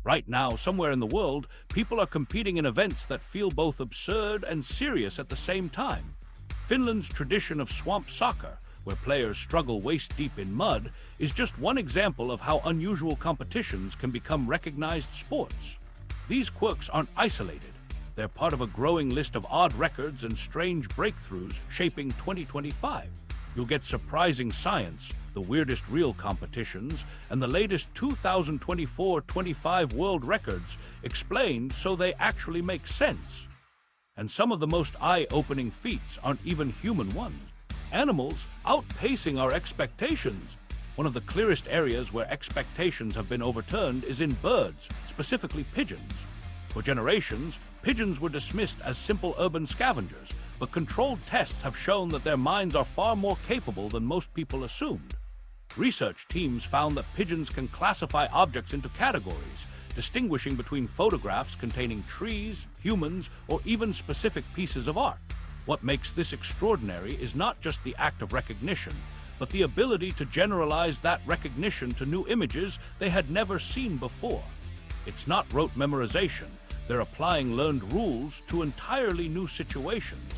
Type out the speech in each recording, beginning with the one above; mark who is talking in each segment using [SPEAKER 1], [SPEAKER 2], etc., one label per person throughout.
[SPEAKER 1] Right now, somewhere in the world, people are competing in events that feel both absurd and serious at the same time. Finland's tradition of swamp soccer, where players struggle waist-deep in mud, is just one example of how unusual competitions can become recognized sports. These quirks aren't isolated. They're part of a growing list of odd records and strange breakthroughs shaping 2025. You'll get surprising science, the weirdest real competitions, and the latest 2024-25 world records explained so they actually make sense. And some of the most eye-opening feats aren't even human ones. Animals outpacing our expectations. One of the clearest areas where expectations have been overturned is in birds, specifically pigeons. For generations, pigeons were dismissed as simple urban scavengers, but controlled tests have shown that their minds are far more capable than most people assumed. Research teams found that pigeons can classify objects into categories, distinguishing between photographs containing trees, humans, or even specific pieces of art. What makes this extraordinary is not just the act of recognition, but the ability to generalize that recognition to new images they had never seen before. It's not rote memorization. They're applying learned rules to entirely new situations.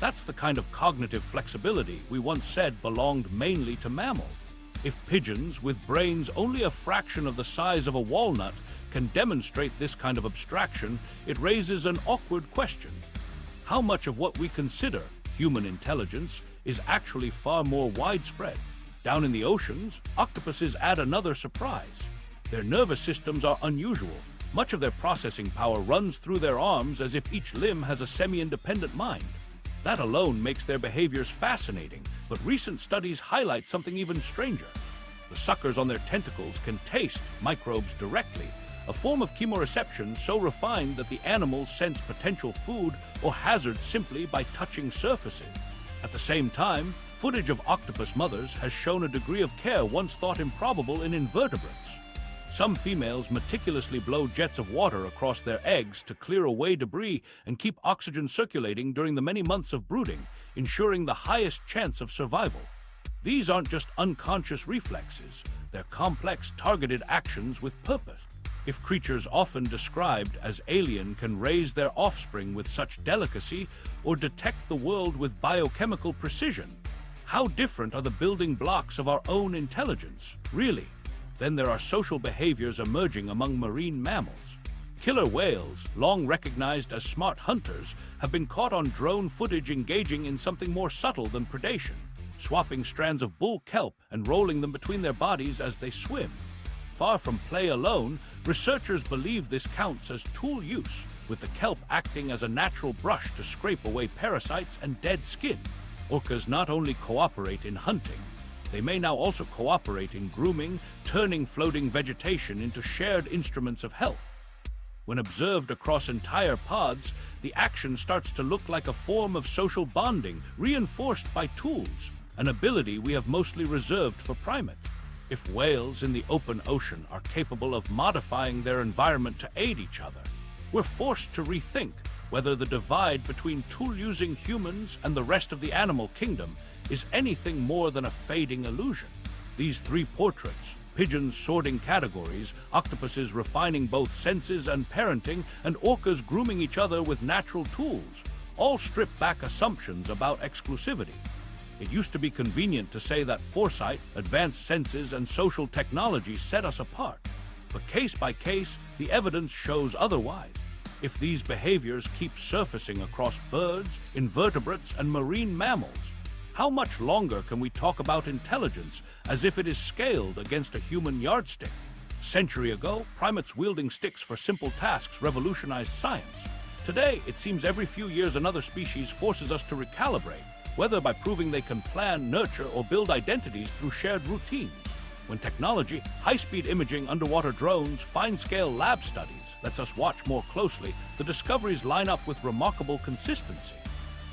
[SPEAKER 1] That's the kind of cognitive flexibility we once said belonged mainly to mammals. If pigeons, with brains only a fraction of the size of a walnut, can demonstrate this kind of abstraction, it raises an awkward question. How much of what we consider human intelligence is actually far more widespread? Down in the oceans, octopuses add another surprise. Their nervous systems are unusual. Much of their processing power runs through their arms as if each limb has a semi-independent mind. That alone makes their behaviors fascinating, but recent studies highlight something even stranger. The suckers on their tentacles can taste microbes directly, a form of chemoreception so refined that the animals sense potential food or hazard simply by touching surfaces. At the same time, footage of octopus mothers has shown a degree of care once thought improbable in invertebrates. Some females meticulously blow jets of water across their eggs to clear away debris and keep oxygen circulating during the many months of brooding, ensuring the highest chance of survival. These aren't just unconscious reflexes, they're complex, targeted actions with purpose. If creatures often described as alien can raise their offspring with such delicacy or detect the world with biochemical precision, how different are the building blocks of our own intelligence, really? Then there are social behaviors emerging among marine mammals. Killer whales, long recognized as smart hunters, have been caught on drone footage engaging in something more subtle than predation, swapping strands of bull kelp and rolling them between their bodies as they swim. Far from play alone, researchers believe this counts as tool use, with the kelp acting as a natural brush to scrape away parasites and dead skin. Orcas not only cooperate in hunting, they may now also cooperate in grooming, turning floating vegetation into shared instruments of health. When observed across entire pods, the action starts to look like a form of social bonding, reinforced by tools, an ability we have mostly reserved for primates. If whales in the open ocean are capable of modifying their environment to aid each other, we're forced to rethink whether the divide between tool-using humans and the rest of the animal kingdom is anything more than a fading illusion. These three portraits, pigeons sorting categories, octopuses refining both senses and parenting, and orcas grooming each other with natural tools, all strip back assumptions about exclusivity. It used to be convenient to say that foresight, advanced senses, and social technology set us apart. But case by case, the evidence shows otherwise. If these behaviors keep surfacing across birds, invertebrates, and marine mammals, how much longer can we talk about intelligence as if it is scaled against a human yardstick? A century ago, primates wielding sticks for simple tasks revolutionized science. Today, it seems every few years another species forces us to recalibrate, whether by proving they can plan, nurture, or build identities through shared routines. When technology, high-speed imaging, underwater drones, fine-scale lab studies lets us watch more closely, the discoveries line up with remarkable consistency.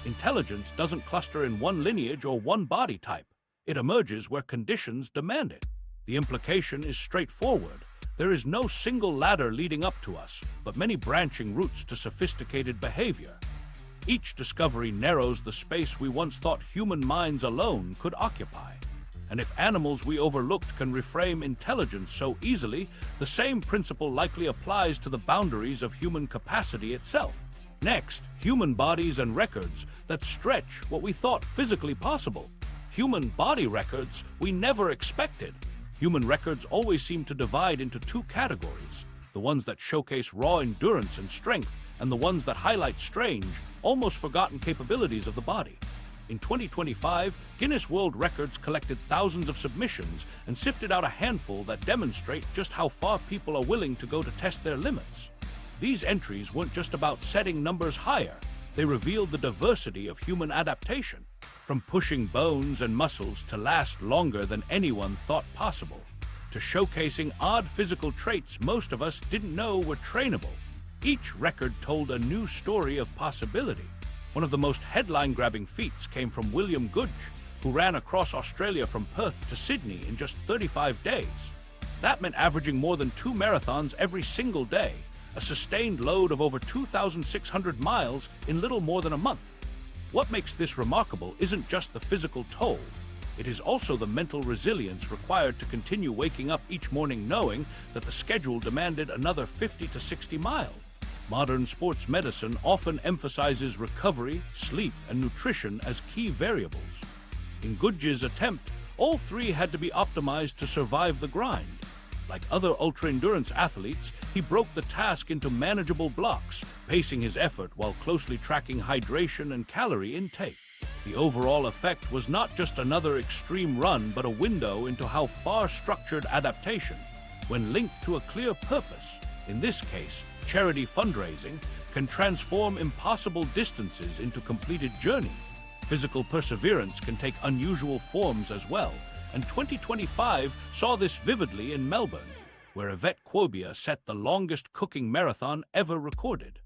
[SPEAKER 1] Intelligence doesn't cluster in one lineage or one body type. It emerges where conditions demand it. The implication is straightforward. There is no single ladder leading up to us, but many branching routes to sophisticated behavior. Each discovery narrows the space we once thought human minds alone could occupy. And if animals we overlooked can reframe intelligence so easily, the same principle likely applies to the boundaries of human capacity itself. Next, human bodies and records that stretch what we thought physically possible. Human body records we never expected. Human records always seem to divide into two categories: the ones that showcase raw endurance and strength, and the ones that highlight strange, almost forgotten capabilities of the body. In 2025, Guinness World Records collected thousands of submissions and sifted out a handful that demonstrate just how far people are willing to go to test their limits. These entries weren't just about setting numbers higher, they revealed the diversity of human adaptation, from pushing bones and muscles to last longer than anyone thought possible, to showcasing odd physical traits most of us didn't know were trainable. Each record told a new story of possibility. One of the most headline-grabbing feats came from William Gudge, who ran across Australia from Perth to Sydney in just 35 days. That meant averaging more than 2 marathons every single day, a sustained load of over 2,600 miles in little more than a month. What makes this remarkable isn't just the physical toll. It is also the mental resilience required to continue waking up each morning knowing that the schedule demanded another 50 to 60 miles. Modern sports medicine often emphasizes recovery, sleep, and nutrition as key variables. In Gudge's attempt, all three had to be optimized to survive the grind. Like other ultra-endurance athletes, he broke the task into manageable blocks, pacing his effort while closely tracking hydration and calorie intake. The overall effect was not just another extreme run, but a window into how far structured adaptation, when linked to a clear purpose, in this case, charity fundraising, can transform impossible distances into completed journeys. Physical perseverance can take unusual forms as well, and 2025 saw this vividly in Melbourne, where Yvette Quobia set the longest cooking marathon ever recorded.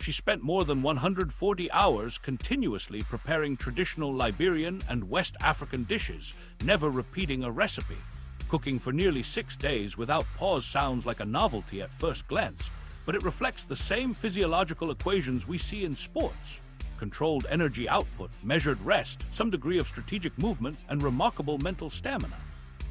[SPEAKER 1] She spent more than 140 hours continuously preparing traditional Liberian and West African dishes, never repeating a recipe. Cooking for nearly 6 days without pause sounds like a novelty at first glance, but it reflects the same physiological equations we see in sports: controlled energy output, measured rest, some degree of strategic movement, and remarkable mental stamina.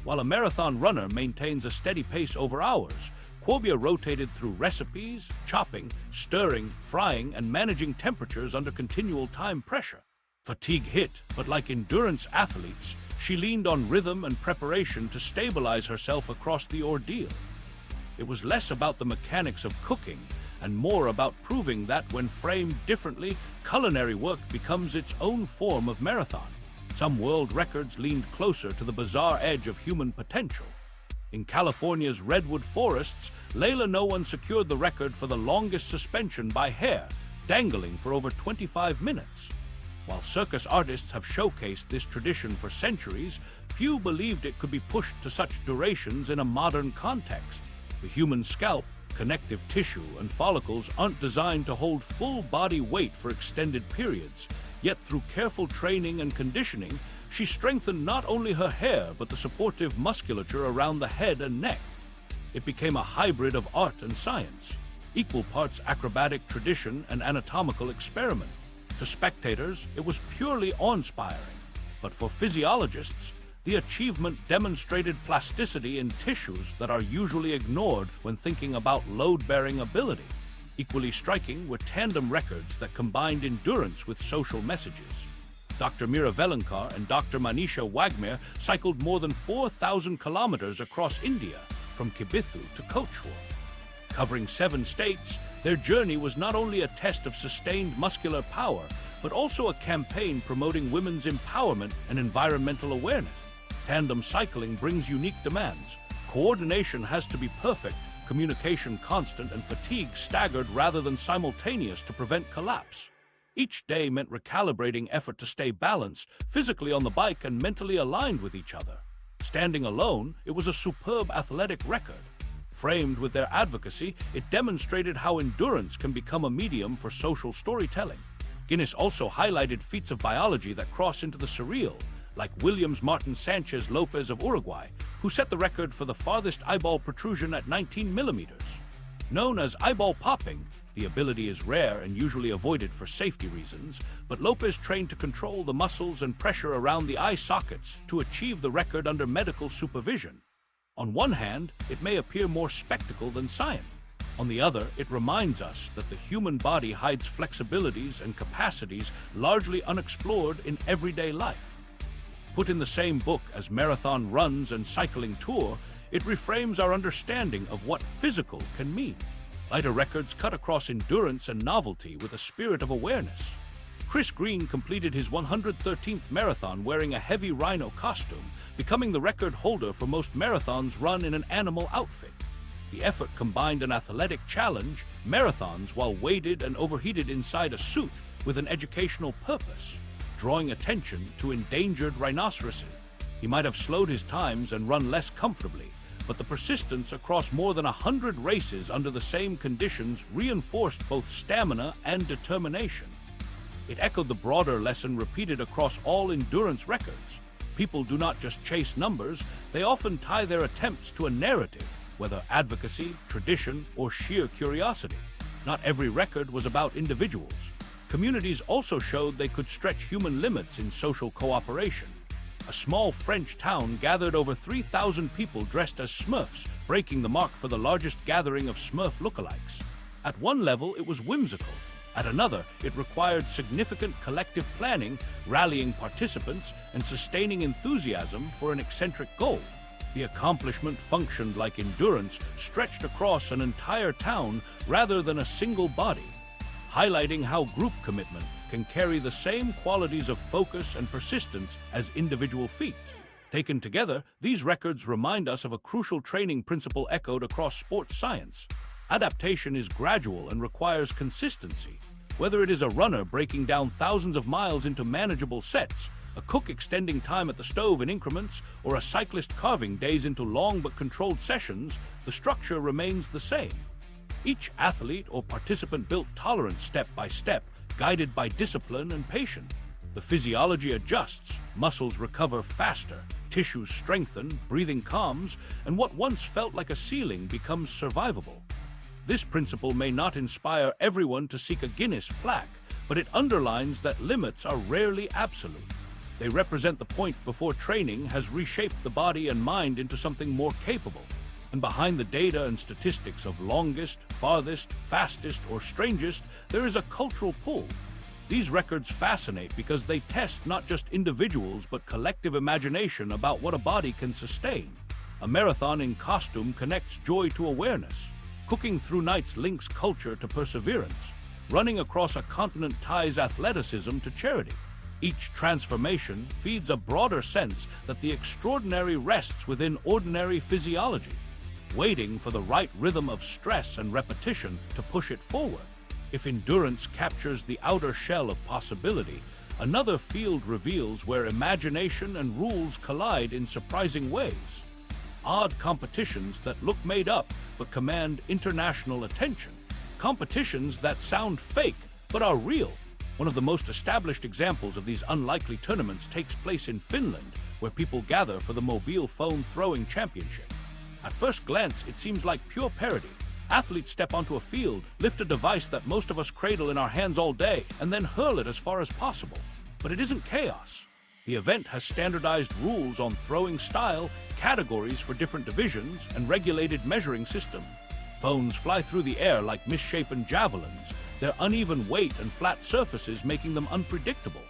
[SPEAKER 1] While a marathon runner maintains a steady pace over hours, Quobia rotated through recipes, chopping, stirring, frying, and managing temperatures under continual time pressure. Fatigue hit, but like endurance athletes, she leaned on rhythm and preparation to stabilize herself across the ordeal. It was less about the mechanics of cooking and more about proving that when framed differently, culinary work becomes its own form of marathon. Some world records leaned closer to the bizarre edge of human potential. In California's redwood forests, Layla No One secured the record for the longest suspension by hair, dangling for over 25 minutes. While circus artists have showcased this tradition for centuries, few believed it could be pushed to such durations in a modern context. The human scalp, connective tissue, and follicles aren't designed to hold full body weight for extended periods, yet through careful training and conditioning, she strengthened not only her hair but the supportive musculature around the head and neck. It became a hybrid of art and science, equal parts acrobatic tradition and anatomical experiment. To spectators, it was purely awe-inspiring, but for physiologists, the achievement demonstrated plasticity in tissues that are usually ignored when thinking about load-bearing ability. Equally striking were tandem records that combined endurance with social messages. Dr. Mira Velankar and Dr. Manisha Wagmer cycled more than 4,000 kilometers across India, from Kibithu to Kochwar. Covering 7 states, their journey was not only a test of sustained muscular power, but also a campaign promoting women's empowerment and environmental awareness. Tandem cycling brings unique demands. Coordination has to be perfect, communication constant, and fatigue staggered rather than simultaneous to prevent collapse. Each day meant recalibrating effort to stay balanced, physically on the bike and mentally aligned with each other. Standing alone, it was a superb athletic record. Framed with their advocacy, it demonstrated how endurance can become a medium for social storytelling. Guinness also highlighted feats of biology that cross into the surreal, like Williams Martin Sanchez Lopez of Uruguay, who set the record for the farthest eyeball protrusion at 19 millimeters. Known as eyeball popping, The ability is rare and usually avoided for safety reasons, but Lopez trained to control the muscles and pressure around the eye sockets to achieve the record under medical supervision. On one hand, it may appear more spectacle than science. On the other, it reminds us that the human body hides flexibilities and capacities largely unexplored in everyday life. Put in the same book as marathon runs and cycling tour, it reframes our understanding of what physical can mean. Lighter records cut across endurance and novelty with a spirit of awareness. Chris Green completed his 113th marathon wearing a heavy rhino costume, becoming the record holder for most marathons run in an animal outfit. The effort combined an athletic challenge, marathons while weighted and overheated inside a suit with an educational purpose, drawing attention to endangered rhinoceroses. He might have slowed his times and run less comfortably, but the persistence across more than 100 races under the same conditions reinforced both stamina and determination. It echoed the broader lesson repeated across all endurance records. People do not just chase numbers, they often tie their attempts to a narrative, whether advocacy, tradition, or sheer curiosity. Not every record was about individuals. Communities also showed they could stretch human limits in social cooperation. A small French town gathered over 3,000 people dressed as Smurfs, breaking the mark for the largest gathering of Smurf lookalikes. At one level, it was whimsical. At another, it required significant collective planning, rallying participants, and sustaining enthusiasm for an eccentric goal. The accomplishment functioned like endurance, stretched across an entire town rather than a single body, highlighting how group commitment can carry the same qualities of focus and persistence as individual feats. Taken together, these records remind us of a crucial training principle echoed across sports science. Adaptation is gradual and requires consistency. Whether it is a runner breaking down thousands of miles into manageable sets, a cook extending time at the stove in increments, or a cyclist carving days into long but controlled sessions, the structure remains the same. Each athlete or participant built tolerance step by step, guided by discipline and patience. The physiology adjusts, muscles recover faster, tissues strengthen, breathing calms, and what once felt like a ceiling becomes survivable. This principle may not inspire everyone to seek a Guinness plaque, but it underlines that limits are rarely absolute. They represent the point before training has reshaped the body and mind into something more capable. And behind the data and statistics of longest, farthest, fastest, or strangest, there is a cultural pull. These records fascinate because they test not just individuals but collective imagination about what a body can sustain. A marathon in costume connects joy to awareness. Cooking through nights links culture to perseverance. Running across a continent ties athleticism to charity. Each transformation feeds a broader sense that the extraordinary rests within ordinary physiology, waiting for the right rhythm of stress and repetition to push it forward. If endurance captures the outer shell of possibility, another field reveals where imagination and rules collide in surprising ways. Odd competitions that look made up but command international attention. Competitions that sound fake but are real. One of the most established examples of these unlikely tournaments takes place in Finland, where people gather for the mobile phone throwing championship. At first glance, it seems like pure parody. Athletes step onto a field, lift a device that most of us cradle in our hands all day, and then hurl it as far as possible. But it isn't chaos. The event has standardized rules on throwing style, categories for different divisions, and regulated measuring system. Phones fly through the air like misshapen javelins, their uneven weight and flat surfaces making them unpredictable.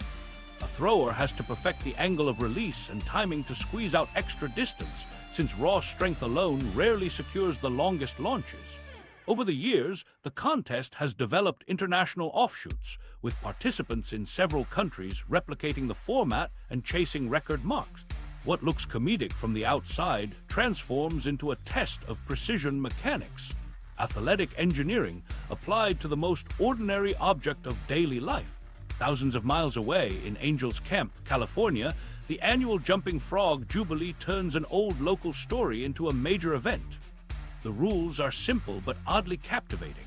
[SPEAKER 1] A thrower has to perfect the angle of release and timing to squeeze out extra distance, since raw strength alone rarely secures the longest launches. Over the years, the contest has developed international offshoots, with participants in several countries replicating the format and chasing record marks. What looks comedic from the outside transforms into a test of precision mechanics, athletic engineering applied to the most ordinary object of daily life. Thousands of miles away in Angels Camp, California, the annual Jumping Frog Jubilee turns an old local story into a major event. The rules are simple but oddly captivating.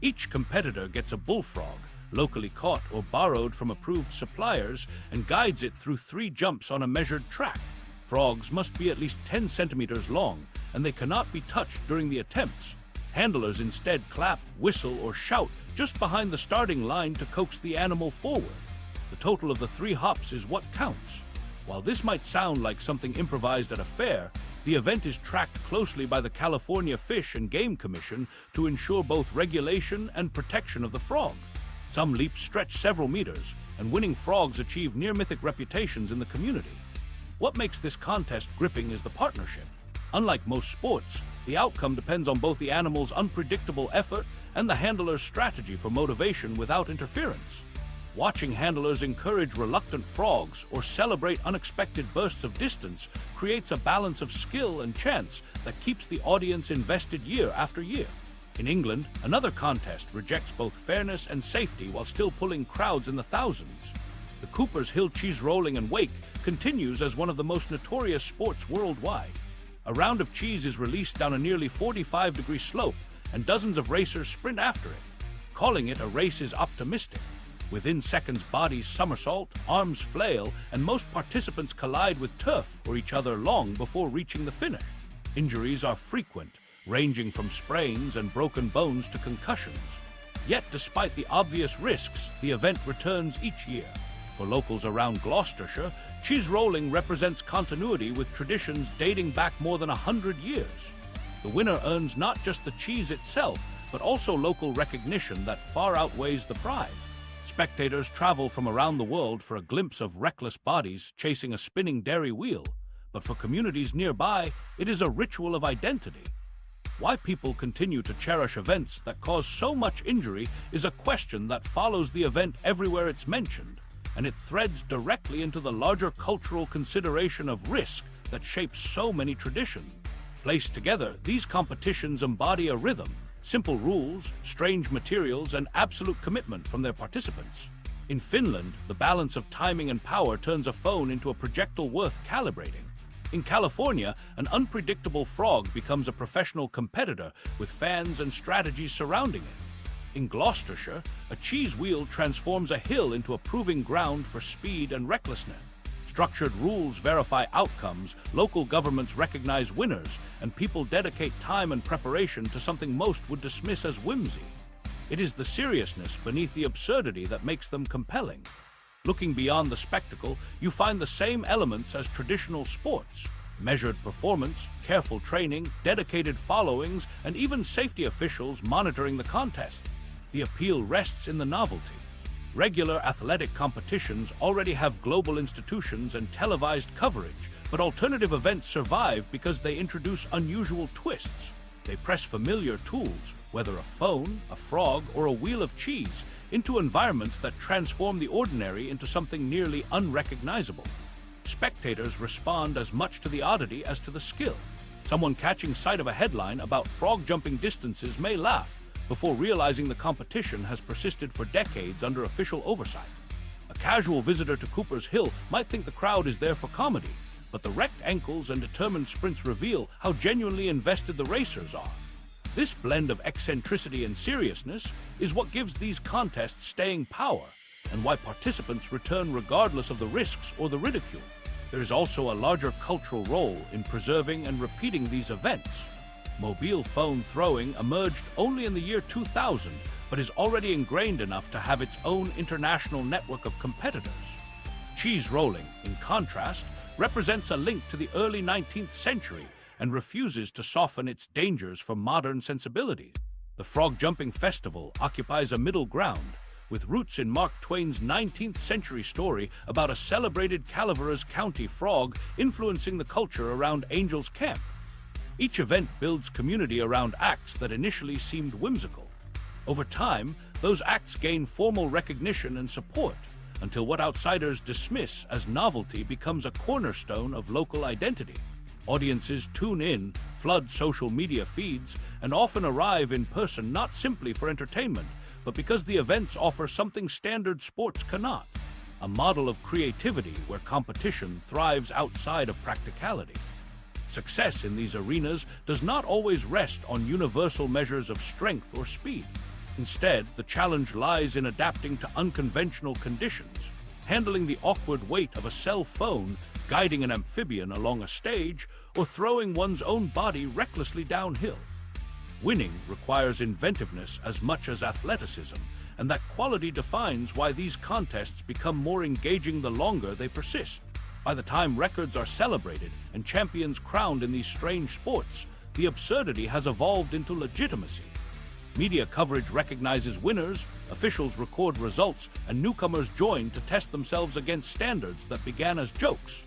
[SPEAKER 1] Each competitor gets a bullfrog, locally caught or borrowed from approved suppliers, and guides it through 3 jumps on a measured track. Frogs must be at least 10 centimeters long, and they cannot be touched during the attempts. Handlers instead clap, whistle, or shout just behind the starting line to coax the animal forward. The total of the 3 hops is what counts. While this might sound like something improvised at a fair, the event is tracked closely by the California Fish and Game Commission to ensure both regulation and protection of the frog. Some leaps stretch several meters, and winning frogs achieve near-mythic reputations in the community. What makes this contest gripping is the partnership. Unlike most sports, the outcome depends on both the animal's unpredictable effort and the handler's strategy for motivation without interference. Watching handlers encourage reluctant frogs or celebrate unexpected bursts of distance creates a balance of skill and chance that keeps the audience invested year after year. In England, another contest rejects both fairness and safety while still pulling crowds in the thousands. The Cooper's Hill cheese rolling and wake continues as one of the most notorious sports worldwide. A round of cheese is released down a nearly 45-degree slope, and dozens of racers sprint after it. Calling it a race is optimistic. Within seconds, bodies somersault, arms flail, and most participants collide with turf or each other long before reaching the finish. Injuries are frequent, ranging from sprains and broken bones to concussions. Yet, despite the obvious risks, the event returns each year. For locals around Gloucestershire, cheese rolling represents continuity with traditions dating back more than 100 years. The winner earns not just the cheese itself, but also local recognition that far outweighs the prize. Spectators travel from around the world for a glimpse of reckless bodies chasing a spinning dairy wheel, but for communities nearby, it is a ritual of identity. Why people continue to cherish events that cause so much injury is a question that follows the event everywhere it's mentioned, and it threads directly into the larger cultural consideration of risk that shapes so many traditions. Placed together, these competitions embody a rhythm, simple rules, strange materials, and absolute commitment from their participants. In Finland, the balance of timing and power turns a phone into a projectile worth calibrating. In California, an unpredictable frog becomes a professional competitor with fans and strategies surrounding it. In Gloucestershire, a cheese wheel transforms a hill into a proving ground for speed and recklessness. Structured rules verify outcomes, local governments recognize winners, and people dedicate time and preparation to something most would dismiss as whimsy. It is the seriousness beneath the absurdity that makes them compelling. Looking beyond the spectacle, you find the same elements as traditional sports: measured performance, careful training, dedicated followings, and even safety officials monitoring the contest. The appeal rests in the novelty. Regular athletic competitions already have global institutions and televised coverage, but alternative events survive because they introduce unusual twists. They press familiar tools, whether a phone, a frog, or a wheel of cheese, into environments that transform the ordinary into something nearly unrecognizable. Spectators respond as much to the oddity as to the skill. Someone catching sight of a headline about frog jumping distances may laugh, before realizing the competition has persisted for decades under official oversight. A casual visitor to Cooper's Hill might think the crowd is there for comedy, but the wrecked ankles and determined sprints reveal how genuinely invested the racers are. This blend of eccentricity and seriousness is what gives these contests staying power, and why participants return regardless of the risks or the ridicule. There is also a larger cultural role in preserving and repeating these events. Mobile phone throwing emerged only in the year 2000, but is already ingrained enough to have its own international network of competitors. Cheese rolling, in contrast, represents a link to the early 19th century and refuses to soften its dangers for modern sensibilities. The Frog Jumping Festival occupies a middle ground, with roots in Mark Twain's 19th century story about a celebrated Calaveras County frog influencing the culture around Angel's Camp. Each event builds community around acts that initially seemed whimsical. Over time, those acts gain formal recognition and support, until what outsiders dismiss as novelty becomes a cornerstone of local identity. Audiences tune in, flood social media feeds, and often arrive in person not simply for entertainment, but because the events offer something standard sports cannot: a model of creativity where competition thrives outside of practicality. Success in these arenas does not always rest on universal measures of strength or speed. Instead, the challenge lies in adapting to unconventional conditions, handling the awkward weight of a cell phone, guiding an amphibian along a stage, or throwing one's own body recklessly downhill. Winning requires inventiveness as much as athleticism, and that quality defines why these contests become more engaging the longer they persist. By the time records are celebrated and champions crowned in these strange sports, the absurdity has evolved into legitimacy. Media coverage recognizes winners, officials record results, and newcomers join to test themselves against standards that began as jokes.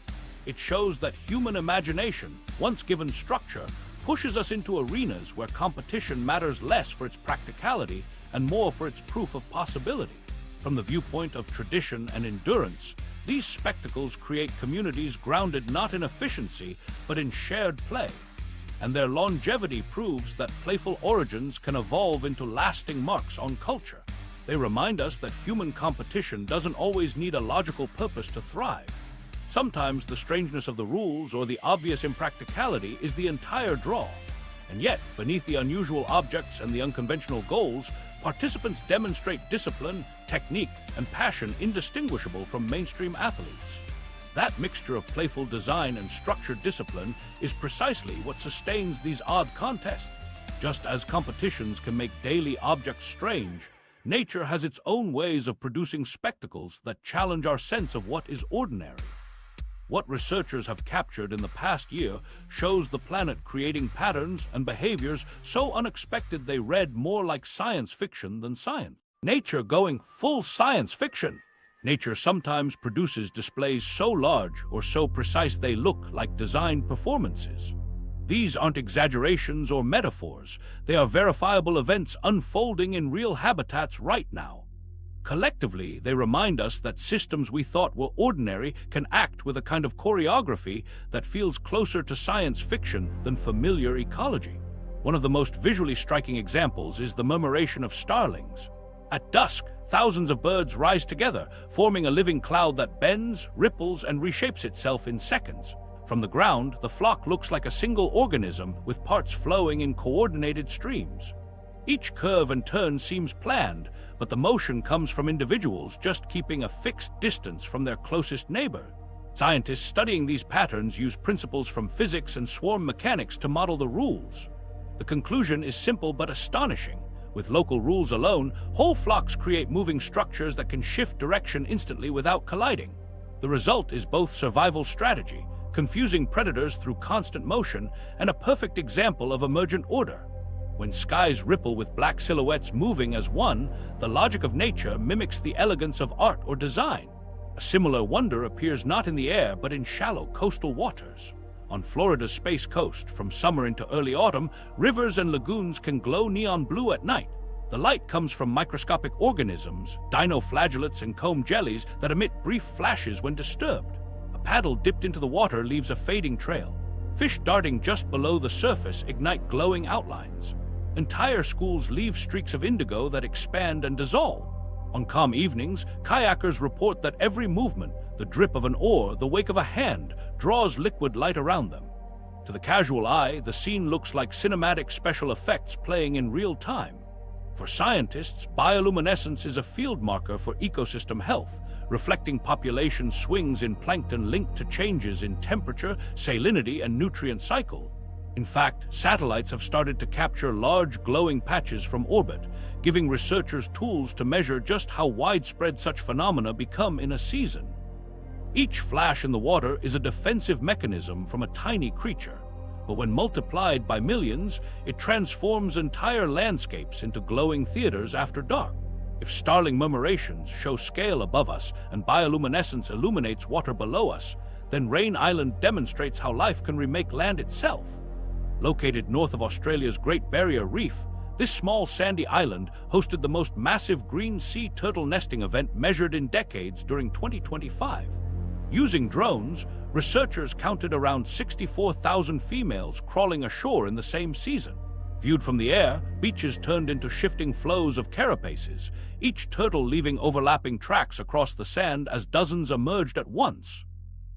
[SPEAKER 1] It shows that human imagination, once given structure, pushes us into arenas where competition matters less for its practicality and more for its proof of possibility. From the viewpoint of tradition and endurance, these spectacles create communities grounded not in efficiency, but in shared play. And their longevity proves that playful origins can evolve into lasting marks on culture. They remind us that human competition doesn't always need a logical purpose to thrive. Sometimes the strangeness of the rules or the obvious impracticality is the entire draw. And yet, beneath the unusual objects and the unconventional goals, participants demonstrate discipline, technique, and passion indistinguishable from mainstream athletes. That mixture of playful design and structured discipline is precisely what sustains these odd contests. Just as competitions can make daily objects strange, nature has its own ways of producing spectacles that challenge our sense of what is ordinary. What researchers have captured in the past year shows the planet creating patterns and behaviors so unexpected they read more like science fiction than science. Nature going full science fiction. Nature sometimes produces displays so large or so precise they look like designed performances. These aren't exaggerations or metaphors. They are verifiable events unfolding in real habitats right now. Collectively, they remind us that systems we thought were ordinary can act with a kind of choreography that feels closer to science fiction than familiar ecology. One of the most visually striking examples is the murmuration of starlings. At dusk, thousands of birds rise together, forming a living cloud that bends, ripples, and reshapes itself in seconds. From the ground, the flock looks like a single organism with parts flowing in coordinated streams. Each curve and turn seems planned, but the motion comes from individuals just keeping a fixed distance from their closest neighbor. Scientists studying these patterns use principles from physics and swarm mechanics to model the rules. The conclusion is simple but astonishing. With local rules alone, whole flocks create moving structures that can shift direction instantly without colliding. The result is both survival strategy, confusing predators through constant motion, and a perfect example of emergent order. When skies ripple with black silhouettes moving as one, the logic of nature mimics the elegance of art or design. A similar wonder appears not in the air but in shallow coastal waters. On Florida's Space Coast, from summer into early autumn, rivers and lagoons can glow neon blue at night. The light comes from microscopic organisms, dinoflagellates and comb jellies that emit brief flashes when disturbed. A paddle dipped into the water leaves a fading trail. Fish darting just below the surface ignite glowing outlines. Entire schools leave streaks of indigo that expand and dissolve. On calm evenings, kayakers report that every movement, the drip of an oar, the wake of a hand, draws liquid light around them. To the casual eye, the scene looks like cinematic special effects playing in real time. For scientists, bioluminescence is a field marker for ecosystem health, reflecting population swings in plankton linked to changes in temperature, salinity, and nutrient cycle. In fact, satellites have started to capture large glowing patches from orbit, giving researchers tools to measure just how widespread such phenomena become in a season. Each flash in the water is a defensive mechanism from a tiny creature, but when multiplied by millions, it transforms entire landscapes into glowing theaters after dark. If starling murmurations show scale above us and bioluminescence illuminates water below us, then Rain Island demonstrates how life can remake land itself. Located north of Australia's Great Barrier Reef, this small sandy island hosted the most massive green sea turtle nesting event measured in decades during 2025. Using drones, researchers counted around 64,000 females crawling ashore in the same season. Viewed from the air, beaches turned into shifting flows of carapaces, each turtle leaving overlapping tracks across the sand as dozens emerged at once.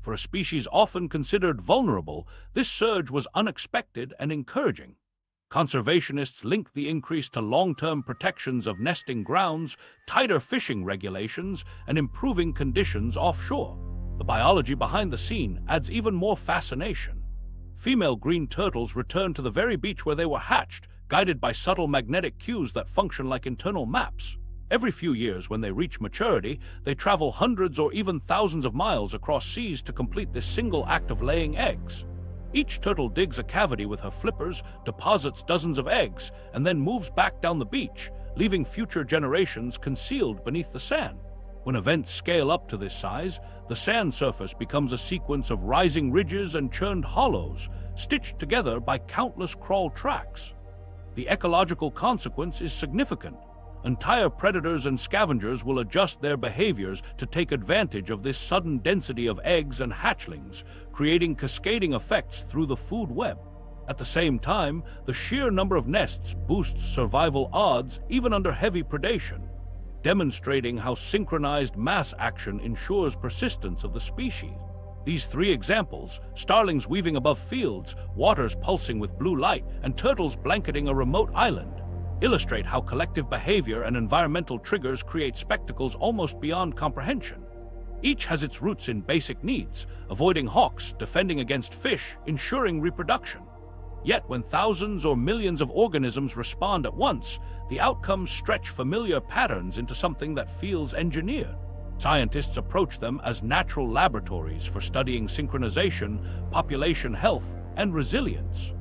[SPEAKER 1] For a species often considered vulnerable, this surge was unexpected and encouraging. Conservationists link the increase to long-term protections of nesting grounds, tighter fishing regulations, and improving conditions offshore. The biology behind the scene adds even more fascination. Female green turtles return to the very beach where they were hatched, guided by subtle magnetic cues that function like internal maps. Every few years, when they reach maturity, they travel hundreds or even thousands of miles across seas to complete this single act of laying eggs. Each turtle digs a cavity with her flippers, deposits dozens of eggs, and then moves back down the beach, leaving future generations concealed beneath the sand. When events scale up to this size, the sand surface becomes a sequence of rising ridges and churned hollows, stitched together by countless crawl tracks. The ecological consequence is significant. Entire predators and scavengers will adjust their behaviors to take advantage of this sudden density of eggs and hatchlings, creating cascading effects through the food web. At the same time, the sheer number of nests boosts survival odds even under heavy predation, demonstrating how synchronized mass action ensures persistence of the species. These three examples, starlings weaving above fields, waters pulsing with blue light, and turtles blanketing a remote island, illustrate how collective behavior and environmental triggers create spectacles almost beyond comprehension. Each has its roots in basic needs: avoiding hawks, defending against fish, ensuring reproduction. Yet when thousands or millions of organisms respond at once, the outcomes stretch familiar patterns into something that feels engineered. Scientists approach them as natural laboratories for studying synchronization, population health, and resilience.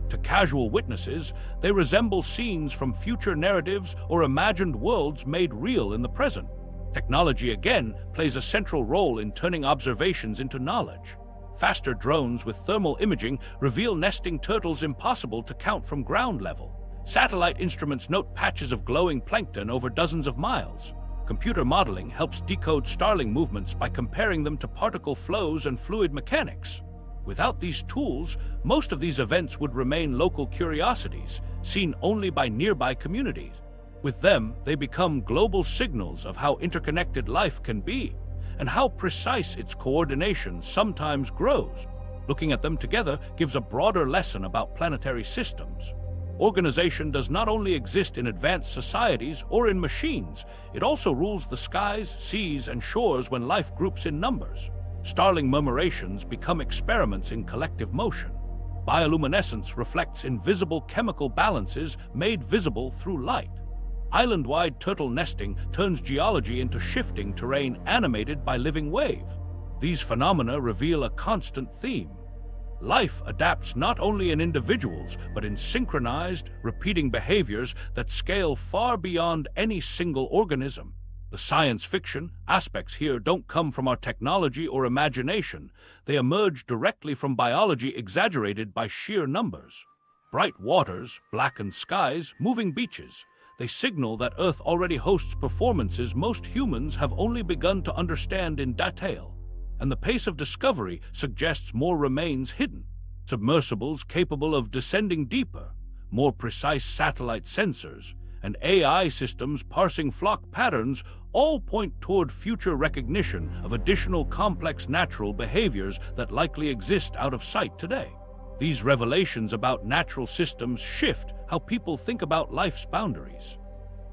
[SPEAKER 1] To casual witnesses, they resemble scenes from future narratives or imagined worlds made real in the present. Technology again plays a central role in turning observations into knowledge. Faster drones with thermal imaging reveal nesting turtles impossible to count from ground level. Satellite instruments note patches of glowing plankton over dozens of miles. Computer modeling helps decode starling movements by comparing them to particle flows and fluid mechanics. Without these tools, most of these events would remain local curiosities, seen only by nearby communities. With them, they become global signals of how interconnected life can be, and how precise its coordination sometimes grows. Looking at them together gives a broader lesson about planetary systems. Organization does not only exist in advanced societies or in machines, it also rules the skies, seas, and shores when life groups in numbers. Starling murmurations become experiments in collective motion. Bioluminescence reflects invisible chemical balances made visible through light. Island-wide turtle nesting turns geology into shifting terrain animated by living wave. These phenomena reveal a constant theme. Life adapts not only in individuals, but in synchronized, repeating behaviors that scale far beyond any single organism. The science fiction aspects here don't come from our technology or imagination. They emerge directly from biology exaggerated by sheer numbers. Bright waters, blackened skies, moving beaches. They signal that Earth already hosts performances most humans have only begun to understand in detail. And the pace of discovery suggests more remains hidden. Submersibles capable of descending deeper, more precise satellite sensors, and AI systems parsing flock patterns all point toward future recognition of additional complex natural behaviors that likely exist out of sight today. These revelations about natural systems shift how people think about life's boundaries.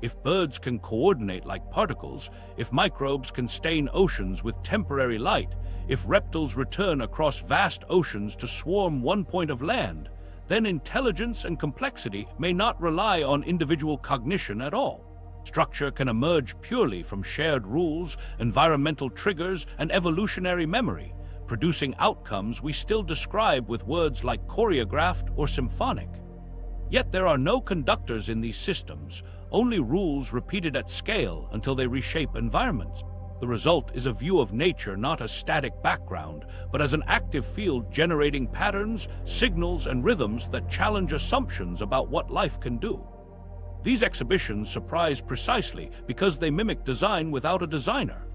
[SPEAKER 1] If birds can coordinate like particles, if microbes can stain oceans with temporary light, if reptiles return across vast oceans to swarm one point of land, then intelligence and complexity may not rely on individual cognition at all. Structure can emerge purely from shared rules, environmental triggers, and evolutionary memory, producing outcomes we still describe with words like choreographed or symphonic. Yet there are no conductors in these systems, only rules repeated at scale until they reshape environments. The result is a view of nature not as static background, but as an active field generating patterns, signals, and rhythms that challenge assumptions about what life can do. These exhibitions surprise precisely because they mimic design without a designer.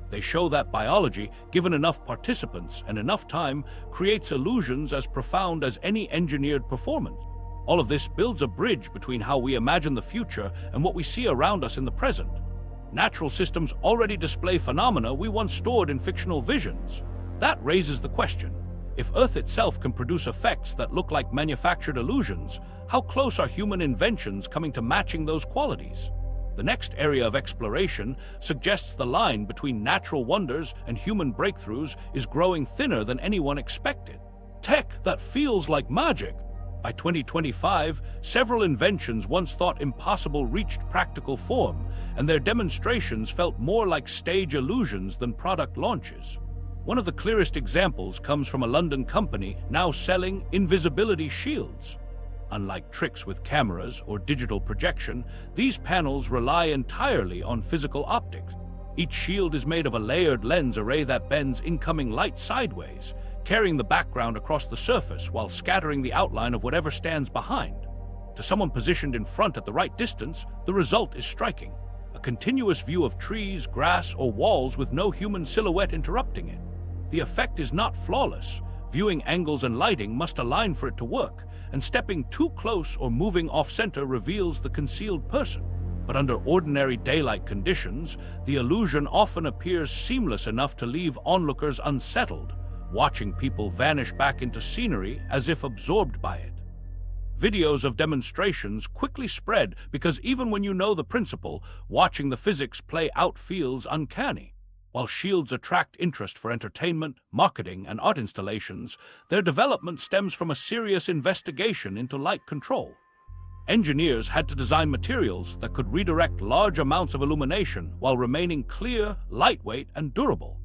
[SPEAKER 1] They show that biology, given enough participants and enough time, creates illusions as profound as any engineered performance. All of this builds a bridge between how we imagine the future and what we see around us in the present. Natural systems already display phenomena we once stored in fictional visions. That raises the question: if Earth itself can produce effects that look like manufactured illusions, how close are human inventions coming to matching those qualities? The next area of exploration suggests the line between natural wonders and human breakthroughs is growing thinner than anyone expected. Tech that feels like magic. By 2025, several inventions once thought impossible reached practical form, and their demonstrations felt more like stage illusions than product launches. One of the clearest examples comes from a London company now selling invisibility shields. Unlike tricks with cameras or digital projection, these panels rely entirely on physical optics. Each shield is made of a layered lens array that bends incoming light sideways, carrying the background across the surface while scattering the outline of whatever stands behind. To someone positioned in front at the right distance, the result is striking: a continuous view of trees, grass, or walls with no human silhouette interrupting it. The effect is not flawless. Viewing angles and lighting must align for it to work, and stepping too close or moving off-center reveals the concealed person. But under ordinary daylight conditions, the illusion often appears seamless enough to leave onlookers unsettled, watching people vanish back into scenery as if absorbed by it. Videos of demonstrations quickly spread because even when you know the principle, watching the physics play out feels uncanny. While shields attract interest for entertainment, marketing, and art installations, their development stems from a serious investigation into light control. Engineers had to design materials that could redirect large amounts of illumination while remaining clear, lightweight, and durable.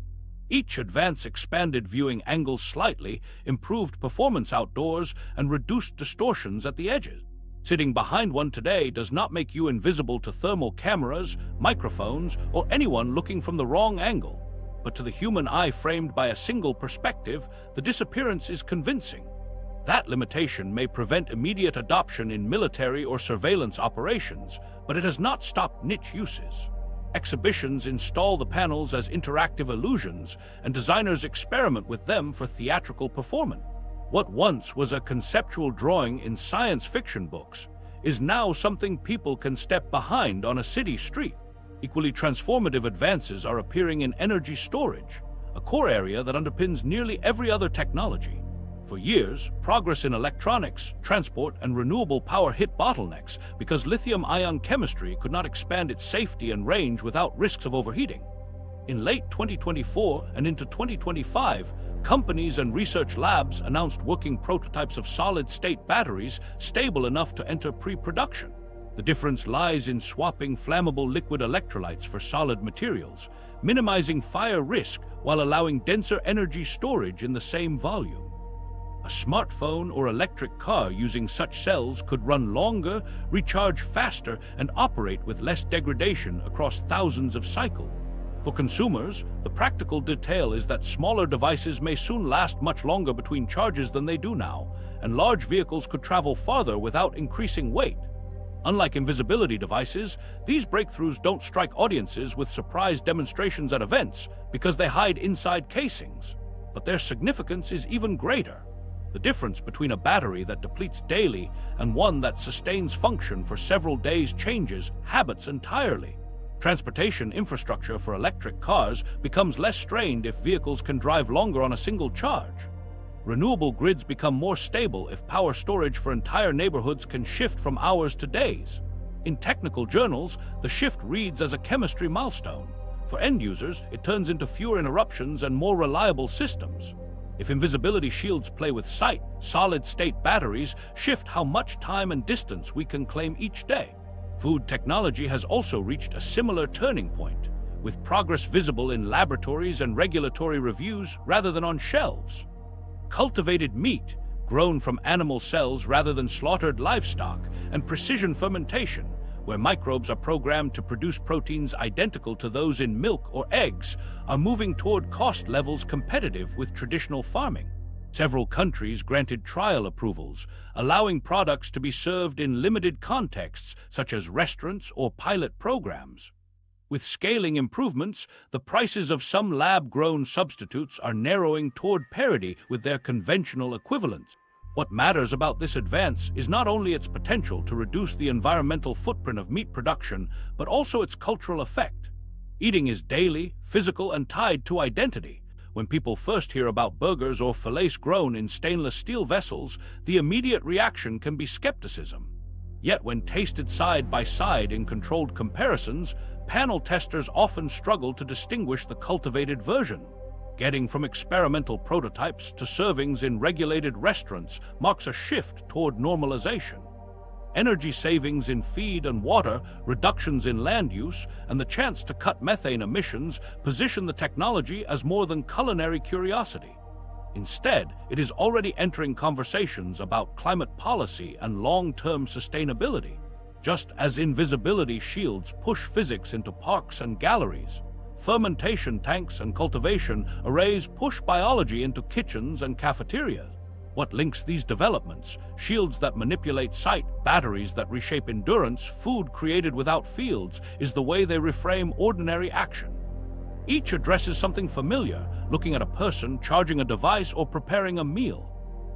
[SPEAKER 1] Each advance expanded viewing angles slightly, improved performance outdoors, and reduced distortions at the edges. Sitting behind one today does not make you invisible to thermal cameras, microphones, or anyone looking from the wrong angle. But to the human eye framed by a single perspective, the disappearance is convincing. That limitation may prevent immediate adoption in military or surveillance operations, but it has not stopped niche uses. Exhibitions install the panels as interactive illusions, and designers experiment with them for theatrical performance. What once was a conceptual drawing in science fiction books is now something people can step behind on a city street. Equally transformative advances are appearing in energy storage, a core area that underpins nearly every other technology. For years, progress in electronics, transport, and renewable power hit bottlenecks because lithium-ion chemistry could not expand its safety and range without risks of overheating. In late 2024 and into 2025, companies and research labs announced working prototypes of solid-state batteries stable enough to enter pre-production. The difference lies in swapping flammable liquid electrolytes for solid materials, minimizing fire risk while allowing denser energy storage in the same volume. A smartphone or electric car using such cells could run longer, recharge faster, and operate with less degradation across thousands of cycles. For consumers, the practical detail is that smaller devices may soon last much longer between charges than they do now, and large vehicles could travel farther without increasing weight. Unlike invisibility devices, these breakthroughs don't strike audiences with surprise demonstrations at events because they hide inside casings. But their significance is even greater. The difference between a battery that depletes daily and one that sustains function for several days changes habits entirely. Transportation infrastructure for electric cars becomes less strained if vehicles can drive longer on a single charge. Renewable grids become more stable if power storage for entire neighborhoods can shift from hours to days. In technical journals, the shift reads as a chemistry milestone. For end users, it turns into fewer interruptions and more reliable systems. If invisibility shields play with sight, solid-state batteries shift how much time and distance we can claim each day. Food technology has also reached a similar turning point, with progress visible in laboratories and regulatory reviews rather than on shelves. Cultivated meat, grown from animal cells rather than slaughtered livestock, and precision fermentation, where microbes are programmed to produce proteins identical to those in milk or eggs, are moving toward cost levels competitive with traditional farming. Several countries granted trial approvals, allowing products to be served in limited contexts such as restaurants or pilot programs. With scaling improvements, the prices of some lab-grown substitutes are narrowing toward parity with their conventional equivalents. What matters about this advance is not only its potential to reduce the environmental footprint of meat production, but also its cultural effect. Eating is daily, physical, and tied to identity. When people first hear about burgers or fillets grown in stainless steel vessels, the immediate reaction can be skepticism. Yet when tasted side by side in controlled comparisons, panel testers often struggle to distinguish the cultivated version. Getting from experimental prototypes to servings in regulated restaurants marks a shift toward normalization. Energy savings in feed and water, reductions in land use, and the chance to cut methane emissions position the technology as more than culinary curiosity. Instead, it is already entering conversations about climate policy and long-term sustainability. Just as invisibility shields push physics into parks and galleries, fermentation tanks and cultivation arrays push biology into kitchens and cafeterias. What links these developments? Shields that manipulate sight, batteries that reshape endurance, food created without fields, is the way they reframe ordinary action. Each addresses something familiar, looking at a person, charging a device, or preparing a meal.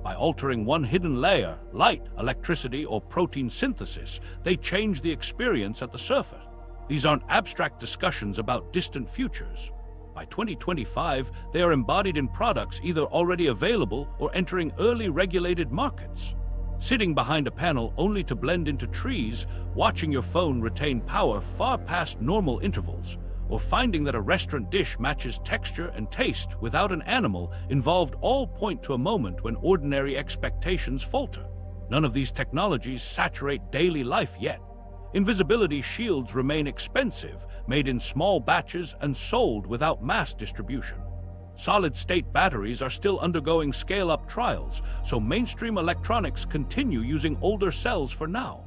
[SPEAKER 1] By altering one hidden layer, light, electricity, or protein synthesis, they change the experience at the surface. These aren't abstract discussions about distant futures. By 2025, they are embodied in products either already available or entering early regulated markets. Sitting behind a panel only to blend into trees, watching your phone retain power far past normal intervals, or finding that a restaurant dish matches texture and taste without an animal involved all point to a moment when ordinary expectations falter. None of these technologies saturate daily life yet. Invisibility shields remain expensive, made in small batches and sold without mass distribution. Solid-state batteries are still undergoing scale-up trials, so mainstream electronics continue using older cells for now.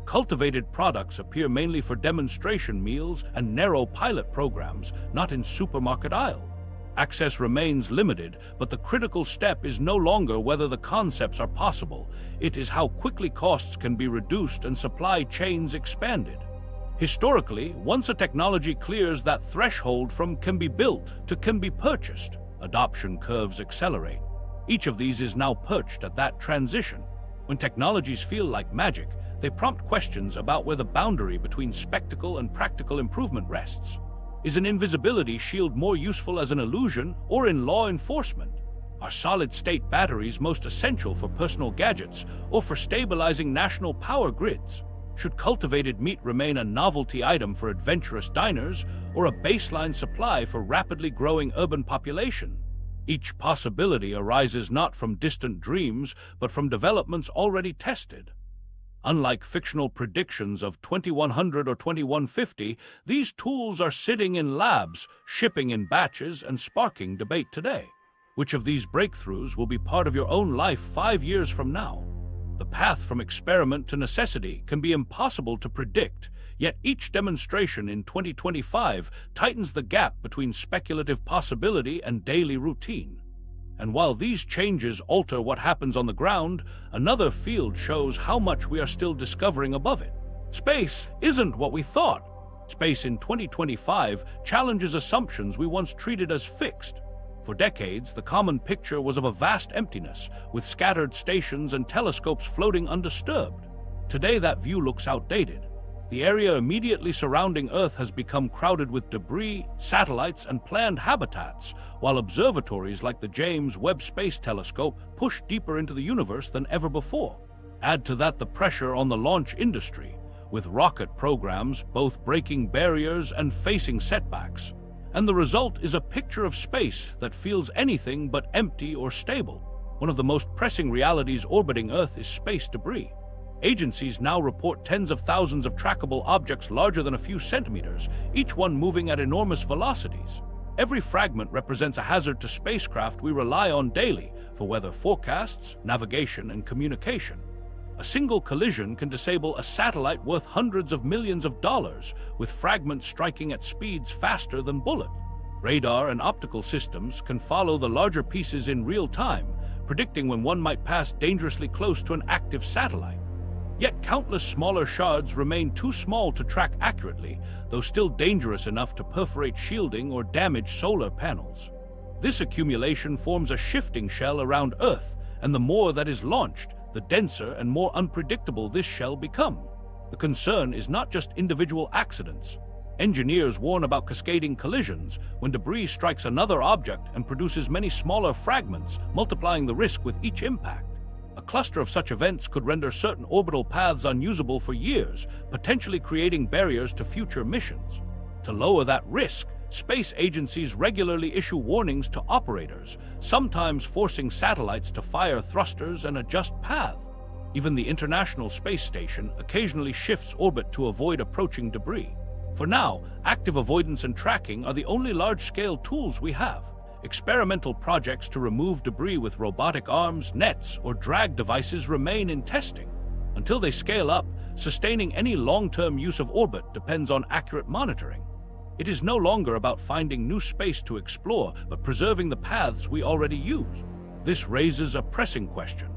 [SPEAKER 1] Cultivated products appear mainly for demonstration meals and narrow pilot programs, not in supermarket aisles. Access remains limited, but the critical step is no longer whether the concepts are possible. It is how quickly costs can be reduced and supply chains expanded. Historically, once a technology clears that threshold from can be built to can be purchased, adoption curves accelerate. Each of these is now perched at that transition. When technologies feel like magic, they prompt questions about where the boundary between spectacle and practical improvement rests. Is an invisibility shield more useful as an illusion or in law enforcement? Are solid-state batteries most essential for personal gadgets or for stabilizing national power grids? Should cultivated meat remain a novelty item for adventurous diners or a baseline supply for rapidly growing urban population? Each possibility arises not from distant dreams, but from developments already tested. Unlike fictional predictions of 2100 or 2150, these tools are sitting in labs, shipping in batches, and sparking debate today. Which of these breakthroughs will be part of your own life 5 years from now? The path from experiment to necessity can be impossible to predict, yet each demonstration in 2025 tightens the gap between speculative possibility and daily routine. And while these changes alter what happens on the ground, another field shows how much we are still discovering above it. Space isn't what we thought. Space in 2025 challenges assumptions we once treated as fixed. For decades, the common picture was of a vast emptiness, with scattered stations and telescopes floating undisturbed. Today, that view looks outdated. The area immediately surrounding Earth has become crowded with debris, satellites, and planned habitats, while observatories like the James Webb Space Telescope push deeper into the universe than ever before. Add to that the pressure on the launch industry, with rocket programs both breaking barriers and facing setbacks. And the result is a picture of space that feels anything but empty or stable. One of the most pressing realities orbiting Earth is space debris. Agencies now report tens of thousands of trackable objects larger than a few centimeters, each one moving at enormous velocities. Every fragment represents a hazard to spacecraft we rely on daily for weather forecasts, navigation, and communication. A single collision can disable a satellite worth hundreds of millions of dollars, with fragments striking at speeds faster than bullets. Radar and optical systems can follow the larger pieces in real time, predicting when one might pass dangerously close to an active satellite. Yet countless smaller shards remain too small to track accurately, though still dangerous enough to perforate shielding or damage solar panels. This accumulation forms a shifting shell around Earth, and the more that is launched, the denser and more unpredictable this shell becomes. The concern is not just individual accidents. Engineers warn about cascading collisions when debris strikes another object and produces many smaller fragments, multiplying the risk with each impact. A cluster of such events could render certain orbital paths unusable for years, potentially creating barriers to future missions. To lower that risk, space agencies regularly issue warnings to operators, sometimes forcing satellites to fire thrusters and adjust path. Even the International Space Station occasionally shifts orbit to avoid approaching debris. For now, active avoidance and tracking are the only large-scale tools we have. Experimental projects to remove debris with robotic arms, nets, or drag devices remain in testing. Until they scale up, sustaining any long-term use of orbit depends on accurate monitoring. It is no longer about finding new space to explore, but preserving the paths we already use. This raises a pressing question.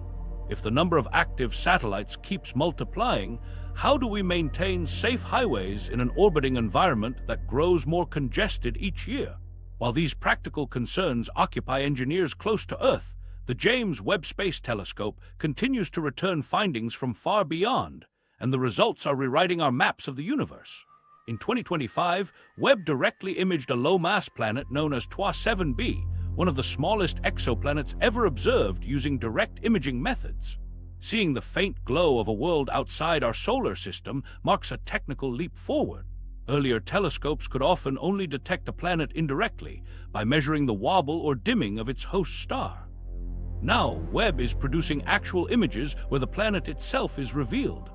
[SPEAKER 1] If the number of active satellites keeps multiplying, how do we maintain safe highways in an orbiting environment that grows more congested each year? While these practical concerns occupy engineers close to Earth, the James Webb Space Telescope continues to return findings from far beyond, and the results are rewriting our maps of the universe. In 2025, Webb directly imaged a low-mass planet known as TWA 7b, one of the smallest exoplanets ever observed using direct imaging methods. Seeing the faint glow of a world outside our solar system marks a technical leap forward. Earlier telescopes could often only detect a planet indirectly by measuring the wobble or dimming of its host star. Now, Webb is producing actual images where the planet itself is revealed.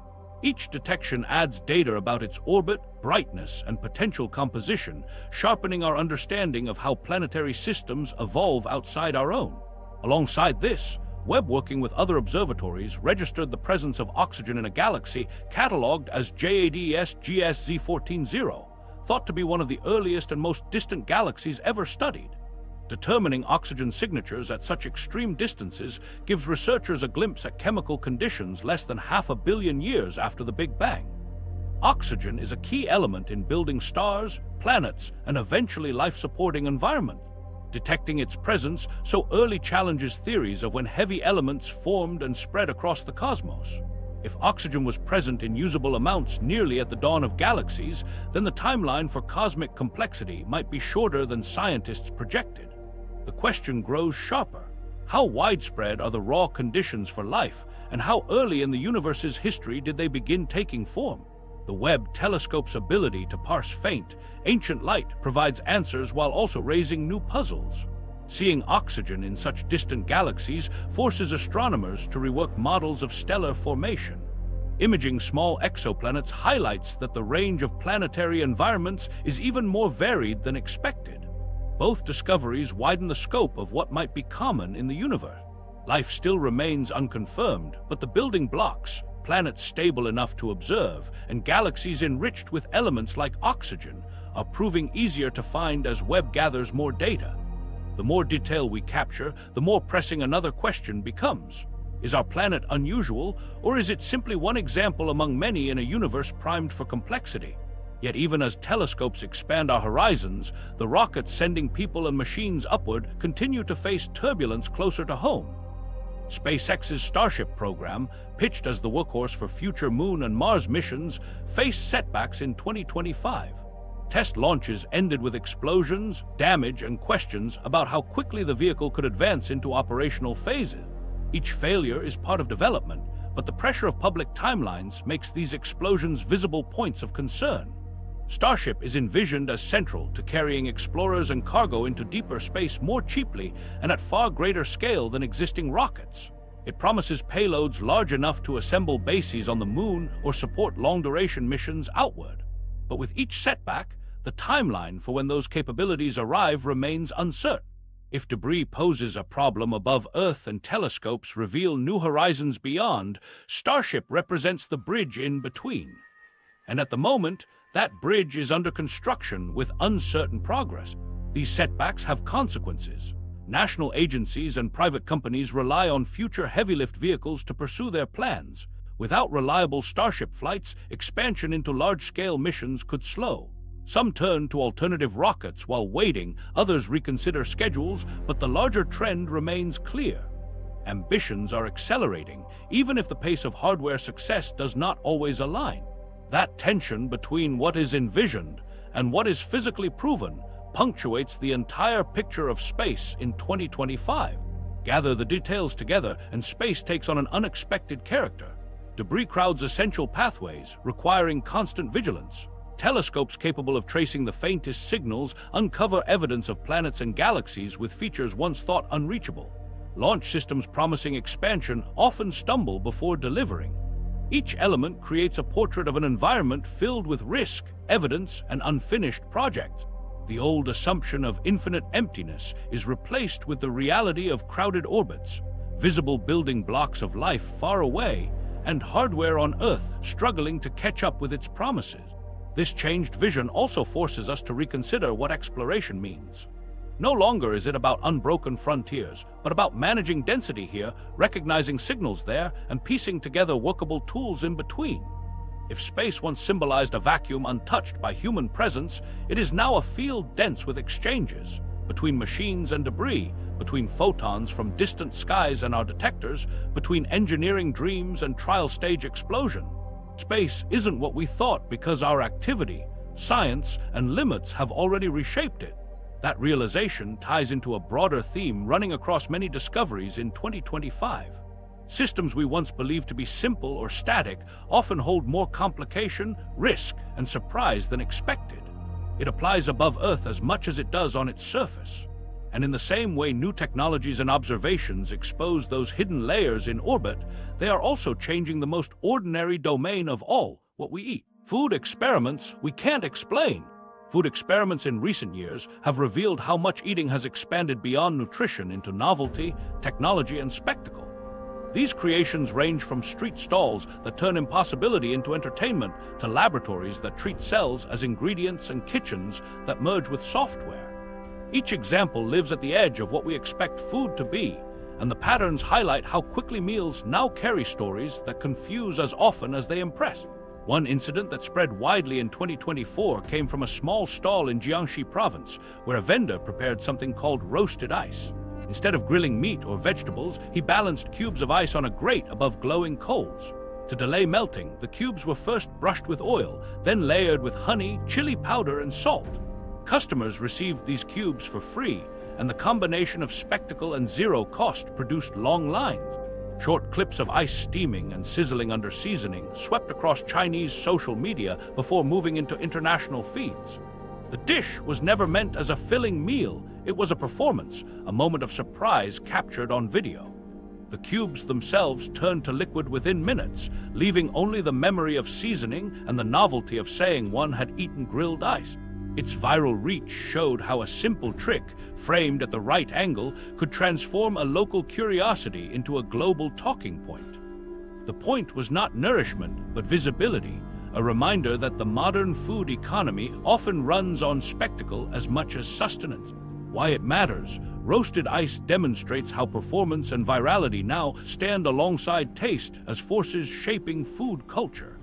[SPEAKER 1] Each detection adds data about its orbit, brightness, and potential composition, sharpening our understanding of how planetary systems evolve outside our own. Alongside this, Webb, working with other observatories, registered the presence of oxygen in a galaxy catalogued as JADS GSZ140, thought to be one of the earliest and most distant galaxies ever studied. Determining oxygen signatures at such extreme distances gives researchers a glimpse at chemical conditions less than 500 million years after the Big Bang. Oxygen is a key element in building stars, planets, and eventually life-supporting environments. Detecting its presence so early challenges theories of when heavy elements formed and spread across the cosmos. If oxygen was present in usable amounts nearly at the dawn of galaxies, then the timeline for cosmic complexity might be shorter than scientists projected. The question grows sharper. How widespread are the raw conditions for life, and how early in the universe's history did they begin taking form? The Webb telescope's ability to parse faint, ancient light provides answers while also raising new puzzles. Seeing oxygen in such distant galaxies forces astronomers to rework models of stellar formation. Imaging small exoplanets highlights that the range of planetary environments is even more varied than expected. Both discoveries widen the scope of what might be common in the universe. Life still remains unconfirmed, but the building blocks, planets stable enough to observe, and galaxies enriched with elements like oxygen, are proving easier to find as Webb gathers more data. The more detail we capture, the more pressing another question becomes. Is our planet unusual, or is it simply one example among many in a universe primed for complexity? Yet even as telescopes expand our horizons, the rockets sending people and machines upward continue to face turbulence closer to home. SpaceX's Starship program, pitched as the workhorse for future Moon and Mars missions, faced setbacks in 2025. Test launches ended with explosions, damage, and questions about how quickly the vehicle could advance into operational phases. Each failure is part of development, but the pressure of public timelines makes these explosions visible points of concern. Starship is envisioned as central to carrying explorers and cargo into deeper space more cheaply and at far greater scale than existing rockets. It promises payloads large enough to assemble bases on the Moon or support long-duration missions outward. But with each setback, the timeline for when those capabilities arrive remains uncertain. If debris poses a problem above Earth and telescopes reveal new horizons beyond, Starship represents the bridge in between. And at the moment, that bridge is under construction with uncertain progress. These setbacks have consequences. National agencies and private companies rely on future heavy-lift vehicles to pursue their plans. Without reliable Starship flights, expansion into large-scale missions could slow. Some turn to alternative rockets while waiting, others reconsider schedules, but the larger trend remains clear. Ambitions are accelerating, even if the pace of hardware success does not always align. That tension between what is envisioned and what is physically proven punctuates the entire picture of space in 2025. Gather the details together, and space takes on an unexpected character. Debris crowds essential pathways, requiring constant vigilance. Telescopes capable of tracing the faintest signals uncover evidence of planets and galaxies with features once thought unreachable. Launch systems promising expansion often stumble before delivering. Each element creates a portrait of an environment filled with risk, evidence, and unfinished projects. The old assumption of infinite emptiness is replaced with the reality of crowded orbits, visible building blocks of life far away, and hardware on Earth struggling to catch up with its promises. This changed vision also forces us to reconsider what exploration means. No longer is it about unbroken frontiers, but about managing density here, recognizing signals there, and piecing together workable tools in between. If space once symbolized a vacuum untouched by human presence, it is now a field dense with exchanges between machines and debris, between photons from distant skies and our detectors, between engineering dreams and trial-stage explosion. Space isn't what we thought because our activity, science, and limits have already reshaped it. That realization ties into a broader theme running across many discoveries in 2025. Systems we once believed to be simple or static often hold more complication, risk, and surprise than expected. It applies above Earth as much as it does on its surface. And in the same way new technologies and observations expose those hidden layers in orbit, they are also changing the most ordinary domain of all, what we eat. Food experiments we can't explain. Food experiments in recent years have revealed how much eating has expanded beyond nutrition into novelty, technology, and spectacle. These creations range from street stalls that turn impossibility into entertainment to laboratories that treat cells as ingredients and kitchens that merge with software. Each example lives at the edge of what we expect food to be, and the patterns highlight how quickly meals now carry stories that confuse as often as they impress. One incident that spread widely in 2024 came from a small stall in Jiangxi province, where a vendor prepared something called roasted ice. Instead of grilling meat or vegetables, he balanced cubes of ice on a grate above glowing coals. To delay melting, the cubes were first brushed with oil, then layered with honey, chili powder, and salt. Customers received these cubes for free, and the combination of spectacle and zero cost produced long lines. Short clips of ice steaming and sizzling under seasoning swept across Chinese social media before moving into international feeds. The dish was never meant as a filling meal. It was a performance, a moment of surprise captured on video. The cubes themselves turned to liquid within minutes, leaving only the memory of seasoning and the novelty of saying one had eaten grilled ice. Its viral reach showed how a simple trick, framed at the right angle, could transform a local curiosity into a global talking point. The point was not nourishment, but visibility, a reminder that the modern food economy often runs on spectacle as much as sustenance. Why it matters, roasted ice demonstrates how performance and virality now stand alongside taste as forces shaping food culture.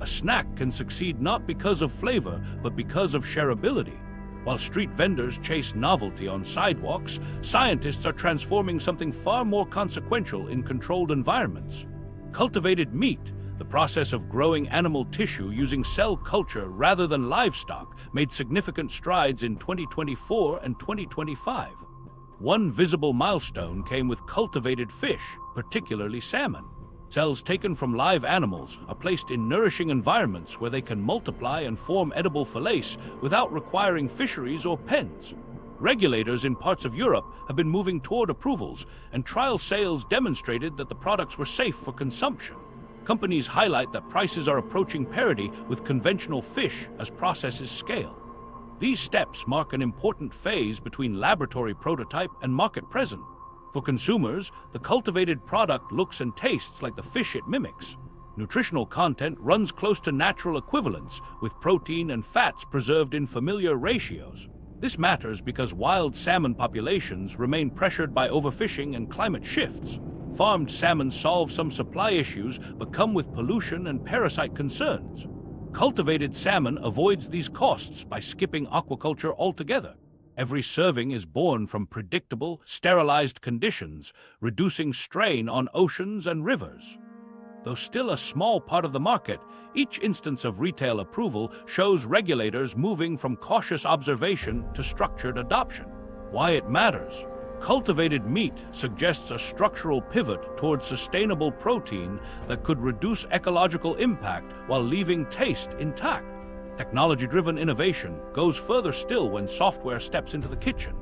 [SPEAKER 1] A snack can succeed not because of flavor, but because of shareability. While street vendors chase novelty on sidewalks, scientists are transforming something far more consequential in controlled environments. Cultivated meat, the process of growing animal tissue using cell culture rather than livestock, made significant strides in 2024 and 2025. One visible milestone came with cultivated fish, particularly salmon. Cells taken from live animals are placed in nourishing environments where they can multiply and form edible fillets without requiring fisheries or pens. Regulators in parts of Europe have been moving toward approvals, and trial sales demonstrated that the products were safe for consumption. Companies highlight that prices are approaching parity with conventional fish as processes scale. These steps mark an important phase between laboratory prototype and market presence. For consumers, the cultivated product looks and tastes like the fish it mimics. Nutritional content runs close to natural equivalents, with protein and fats preserved in familiar ratios. This matters because wild salmon populations remain pressured by overfishing and climate shifts. Farmed salmon solve some supply issues but come with pollution and parasite concerns. Cultivated salmon avoids these costs by skipping aquaculture altogether. Every serving is born from predictable, sterilized conditions, reducing strain on oceans and rivers. Though still a small part of the market, each instance of retail approval shows regulators moving from cautious observation to structured adoption. Why it matters? Cultivated meat suggests a structural pivot towards sustainable protein that could reduce ecological impact while leaving taste intact. Technology-driven innovation goes further still when software steps into the kitchen.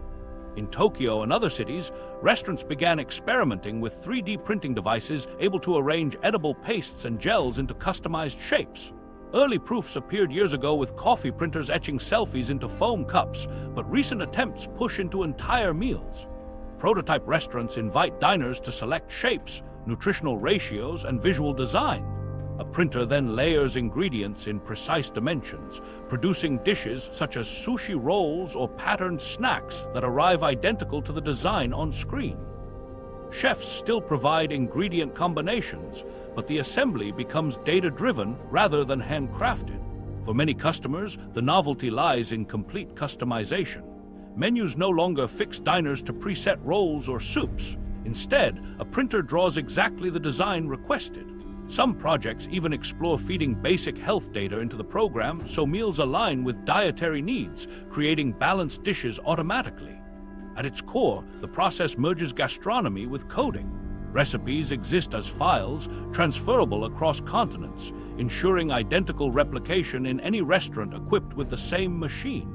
[SPEAKER 1] In Tokyo and other cities, restaurants began experimenting with 3D printing devices able to arrange edible pastes and gels into customized shapes. Early proofs appeared years ago with coffee printers etching selfies into foam cups, but recent attempts push into entire meals. Prototype restaurants invite diners to select shapes, nutritional ratios, and visual design. A printer then layers ingredients in precise dimensions, producing dishes such as sushi rolls or patterned snacks that arrive identical to the design on screen. Chefs still provide ingredient combinations, but the assembly becomes data-driven rather than handcrafted. For many customers, the novelty lies in complete customization. Menus no longer fix diners to preset rolls or soups. Instead, a printer draws exactly the design requested. Some projects even explore feeding basic health data into the program so meals align with dietary needs, creating balanced dishes automatically. At its core, the process merges gastronomy with coding. Recipes exist as files, transferable across continents, ensuring identical replication in any restaurant equipped with the same machine.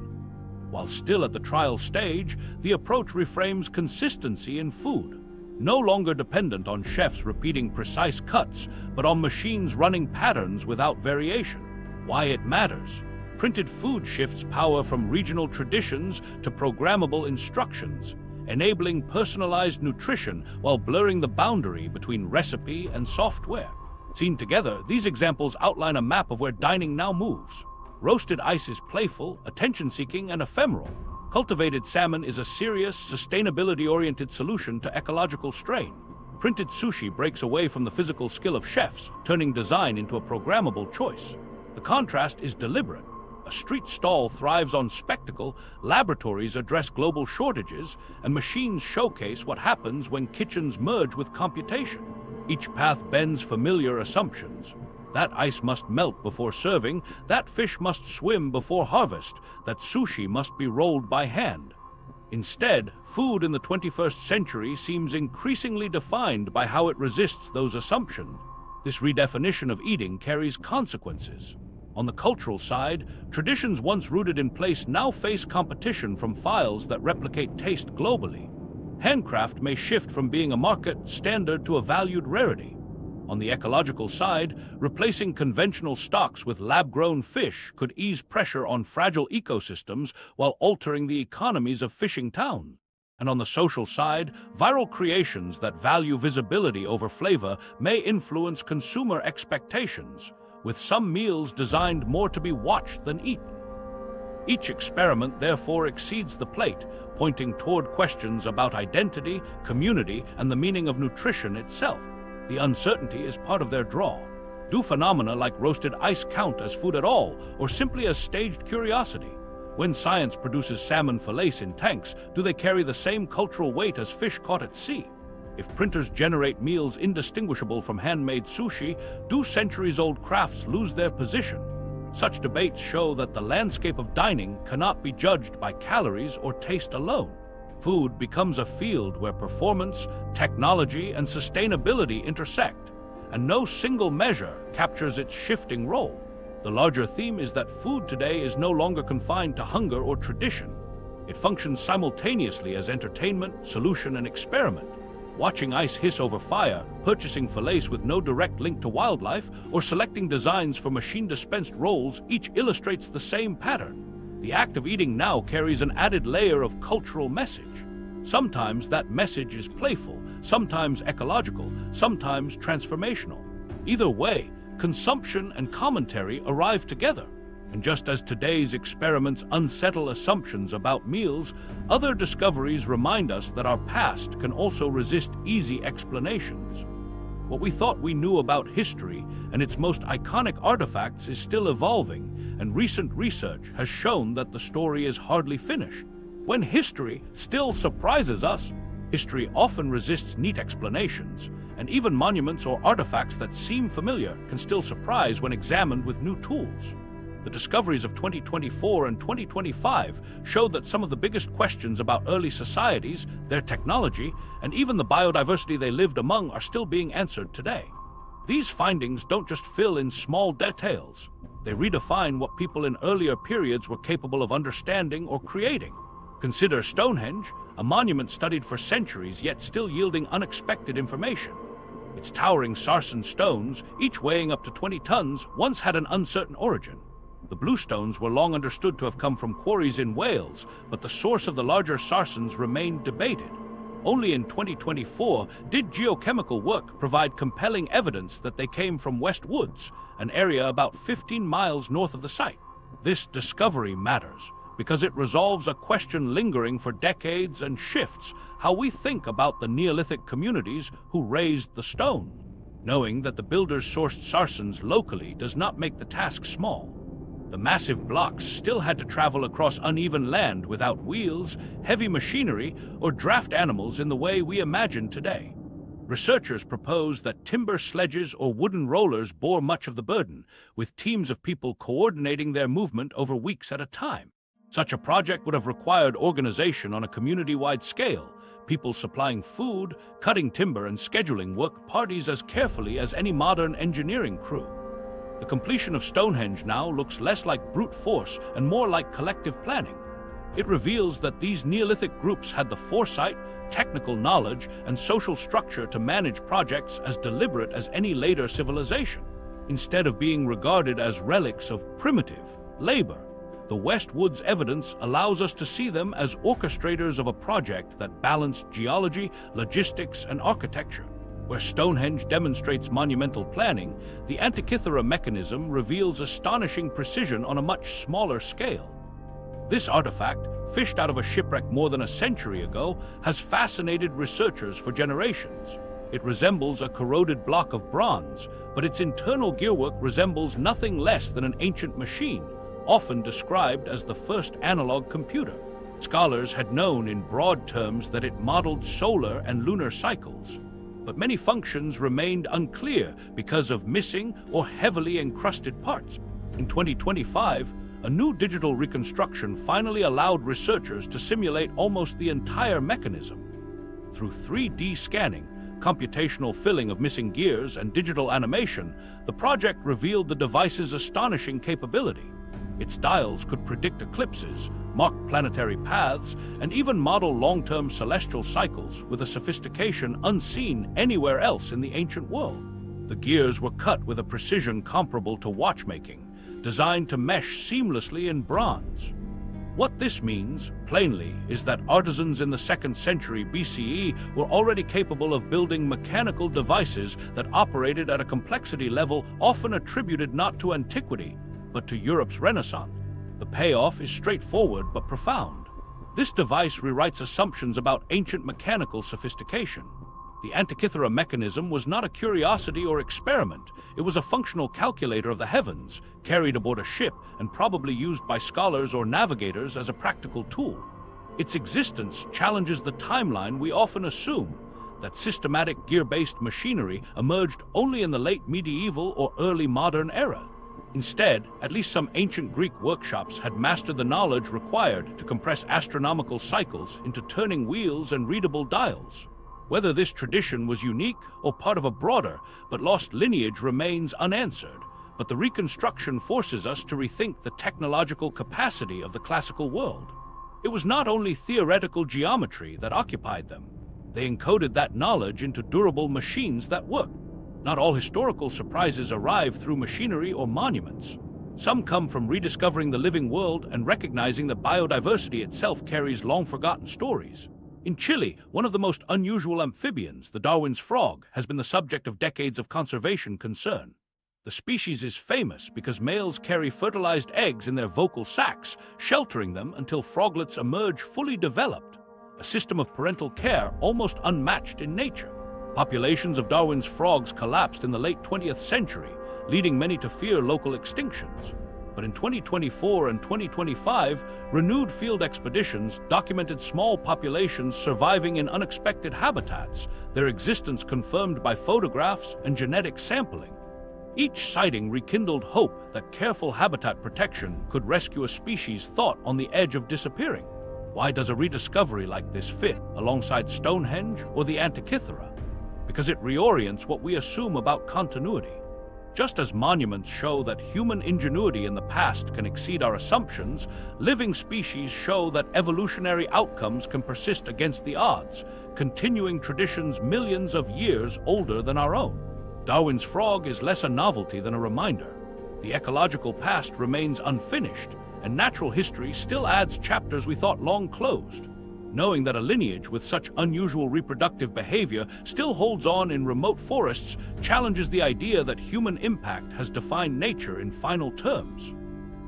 [SPEAKER 1] While still at the trial stage, the approach reframes consistency in food. No longer dependent on chefs repeating precise cuts, but on machines running patterns without variation. Why it matters. Printed food shifts power from regional traditions to programmable instructions, enabling personalized nutrition while blurring the boundary between recipe and software. Seen together, these examples outline a map of where dining now moves. Roasted ice is playful, attention-seeking, and ephemeral. Cultivated salmon is a serious, sustainability-oriented solution to ecological strain. Printed sushi breaks away from the physical skill of chefs, turning design into a programmable choice. The contrast is deliberate. A street stall thrives on spectacle, laboratories address global shortages, and machines showcase what happens when kitchens merge with computation. Each path bends familiar assumptions. That ice must melt before serving, that fish must swim before harvest, that sushi must be rolled by hand. Instead, food in the 21st century seems increasingly defined by how it resists those assumptions. This redefinition of eating carries consequences. On the cultural side, traditions once rooted in place now face competition from files that replicate taste globally. Handcraft may shift from being a market standard to a valued rarity. On the ecological side, replacing conventional stocks with lab-grown fish could ease pressure on fragile ecosystems while altering the economies of fishing towns. And on the social side, viral creations that value visibility over flavor may influence consumer expectations, with some meals designed more to be watched than eaten. Each experiment therefore exceeds the plate, pointing toward questions about identity, community, and the meaning of nutrition itself. The uncertainty is part of their draw. Do phenomena like roasted ice count as food at all, or simply as staged curiosity? When science produces salmon fillets in tanks, do they carry the same cultural weight as fish caught at sea? If printers generate meals indistinguishable from handmade sushi, do centuries-old crafts lose their position? Such debates show that the landscape of dining cannot be judged by calories or taste alone. Food becomes a field where performance, technology, and sustainability intersect, and no single measure captures its shifting role. The larger theme is that food today is no longer confined to hunger or tradition. It functions simultaneously as entertainment, solution, and experiment. Watching ice hiss over fire, purchasing fillets with no direct link to wildlife, or selecting designs for machine-dispensed rolls each illustrates the same pattern. The act of eating now carries an added layer of cultural message. Sometimes that message is playful, sometimes ecological, sometimes transformational. Either way, consumption and commentary arrive together. And just as today's experiments unsettle assumptions about meals, other discoveries remind us that our past can also resist easy explanations. What we thought we knew about history and its most iconic artifacts is still evolving, and recent research has shown that the story is hardly finished. When history still surprises us, history often resists neat explanations, and even monuments or artifacts that seem familiar can still surprise when examined with new tools. The discoveries of 2024 and 2025 showed that some of the biggest questions about early societies, their technology, and even the biodiversity they lived among are still being answered today. These findings don't just fill in small details. They redefine what people in earlier periods were capable of understanding or creating. Consider Stonehenge, a monument studied for centuries yet still yielding unexpected information. Its towering sarsen stones, each weighing up to 20 tons, once had an uncertain origin. The blue stones were long understood to have come from quarries in Wales, but the source of the larger sarsens remained debated. Only in 2024 did geochemical work provide compelling evidence that they came from West Woods, an area about 15 miles north of the site. This discovery matters because it resolves a question lingering for decades and shifts how we think about the Neolithic communities who raised the stone. Knowing that the builders sourced sarsens locally does not make the task small. The massive blocks still had to travel across uneven land without wheels, heavy machinery, or draft animals in the way we imagine today. Researchers propose that timber sledges or wooden rollers bore much of the burden, with teams of people coordinating their movement over weeks at a time. Such a project would have required organization on a community-wide scale, people supplying food, cutting timber, and scheduling work parties as carefully as any modern engineering crew. The completion of Stonehenge now looks less like brute force and more like collective planning. It reveals that these Neolithic groups had the foresight, technical knowledge, and social structure to manage projects as deliberate as any later civilization. Instead of being regarded as relics of primitive labor, the West Woods evidence allows us to see them as orchestrators of a project that balanced geology, logistics, and architecture. Where Stonehenge demonstrates monumental planning, the Antikythera mechanism reveals astonishing precision on a much smaller scale. This artifact, fished out of a shipwreck more than a century ago, has fascinated researchers for generations. It resembles a corroded block of bronze, but its internal gearwork resembles nothing less than an ancient machine, often described as the first analog computer. Scholars had known in broad terms that it modeled solar and lunar cycles, but many functions remained unclear because of missing or heavily encrusted parts. In 2025, a new digital reconstruction finally allowed researchers to simulate almost the entire mechanism. Through 3D scanning, computational filling of missing gears, and digital animation, the project revealed the device's astonishing capability. Its dials could predict eclipses, mark planetary paths, and even model long-term celestial cycles with a sophistication unseen anywhere else in the ancient world. The gears were cut with a precision comparable to watchmaking, designed to mesh seamlessly in bronze. What this means, plainly, is that artisans in the 2nd century BCE were already capable of building mechanical devices that operated at a complexity level often attributed not to antiquity, but to Europe's Renaissance. The payoff is straightforward but profound. This device rewrites assumptions about ancient mechanical sophistication. The Antikythera mechanism was not a curiosity or experiment. It was a functional calculator of the heavens, carried aboard a ship and probably used by scholars or navigators as a practical tool. Its existence challenges the timeline we often assume, that systematic gear-based machinery emerged only in the late medieval or early modern era. Instead, at least some ancient Greek workshops had mastered the knowledge required to compress astronomical cycles into turning wheels and readable dials. Whether this tradition was unique or part of a broader but lost lineage remains unanswered, but the reconstruction forces us to rethink the technological capacity of the classical world. It was not only theoretical geometry that occupied them. They encoded that knowledge into durable machines that worked. Not all historical surprises arrive through machinery or monuments. Some come from rediscovering the living world and recognizing that biodiversity itself carries long-forgotten stories. In Chile, one of the most unusual amphibians, the Darwin's frog, has been the subject of decades of conservation concern. The species is famous because males carry fertilized eggs in their vocal sacs, sheltering them until froglets emerge fully developed, a system of parental care almost unmatched in nature. Populations of Darwin's frogs collapsed in the late 20th century, leading many to fear local extinctions. But in 2024 and 2025, renewed field expeditions documented small populations surviving in unexpected habitats, their existence confirmed by photographs and genetic sampling. Each sighting rekindled hope that careful habitat protection could rescue a species thought on the edge of disappearing. Why does a rediscovery like this fit alongside Stonehenge or the Antikythera? Because it reorients what we assume about continuity. Just as monuments show that human ingenuity in the past can exceed our assumptions, living species show that evolutionary outcomes can persist against the odds, continuing traditions millions of years older than our own. Darwin's frog is less a novelty than a reminder. The ecological past remains unfinished, and natural history still adds chapters we thought long closed. Knowing that a lineage with such unusual reproductive behavior still holds on in remote forests challenges the idea that human impact has defined nature in final terms.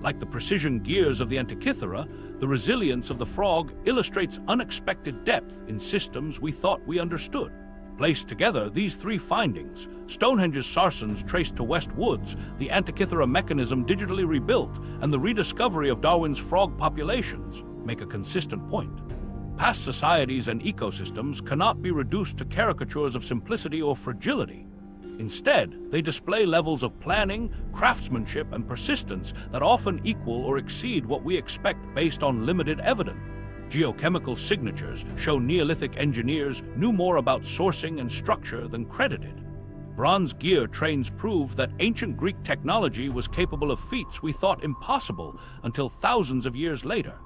[SPEAKER 1] Like the precision gears of the Antikythera, the resilience of the frog illustrates unexpected depth in systems we thought we understood. Placed together, these three findings, Stonehenge's sarsens traced to West Woods, the Antikythera mechanism digitally rebuilt, and the rediscovery of Darwin's frog populations, make a consistent point. Past societies and ecosystems cannot be reduced to caricatures of simplicity or fragility. Instead, they display levels of planning, craftsmanship, and persistence that often equal or exceed what we expect based on limited evidence. Geochemical signatures show Neolithic engineers knew more about sourcing and structure than credited. Bronze gear trains prove that ancient Greek technology was capable of feats we thought impossible until thousands of years later.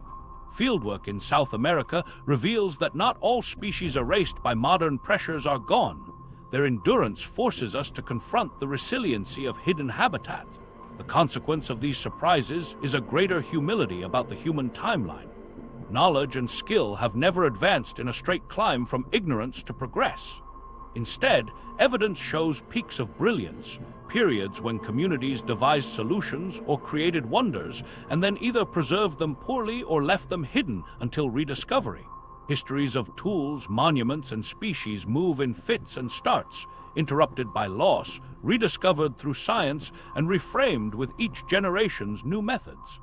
[SPEAKER 1] Fieldwork in South America reveals that not all species erased by modern pressures are gone. Their endurance forces us to confront the resiliency of hidden habitat. The consequence of these surprises is a greater humility about the human timeline. Knowledge and skill have never advanced in a straight climb from ignorance to progress. Instead, evidence shows peaks of brilliance, periods when communities devised solutions or created wonders, and then either preserved them poorly or left them hidden until rediscovery. Histories of tools, monuments, and species move in fits and starts, interrupted by loss, rediscovered through science, and reframed with each generation's new methods.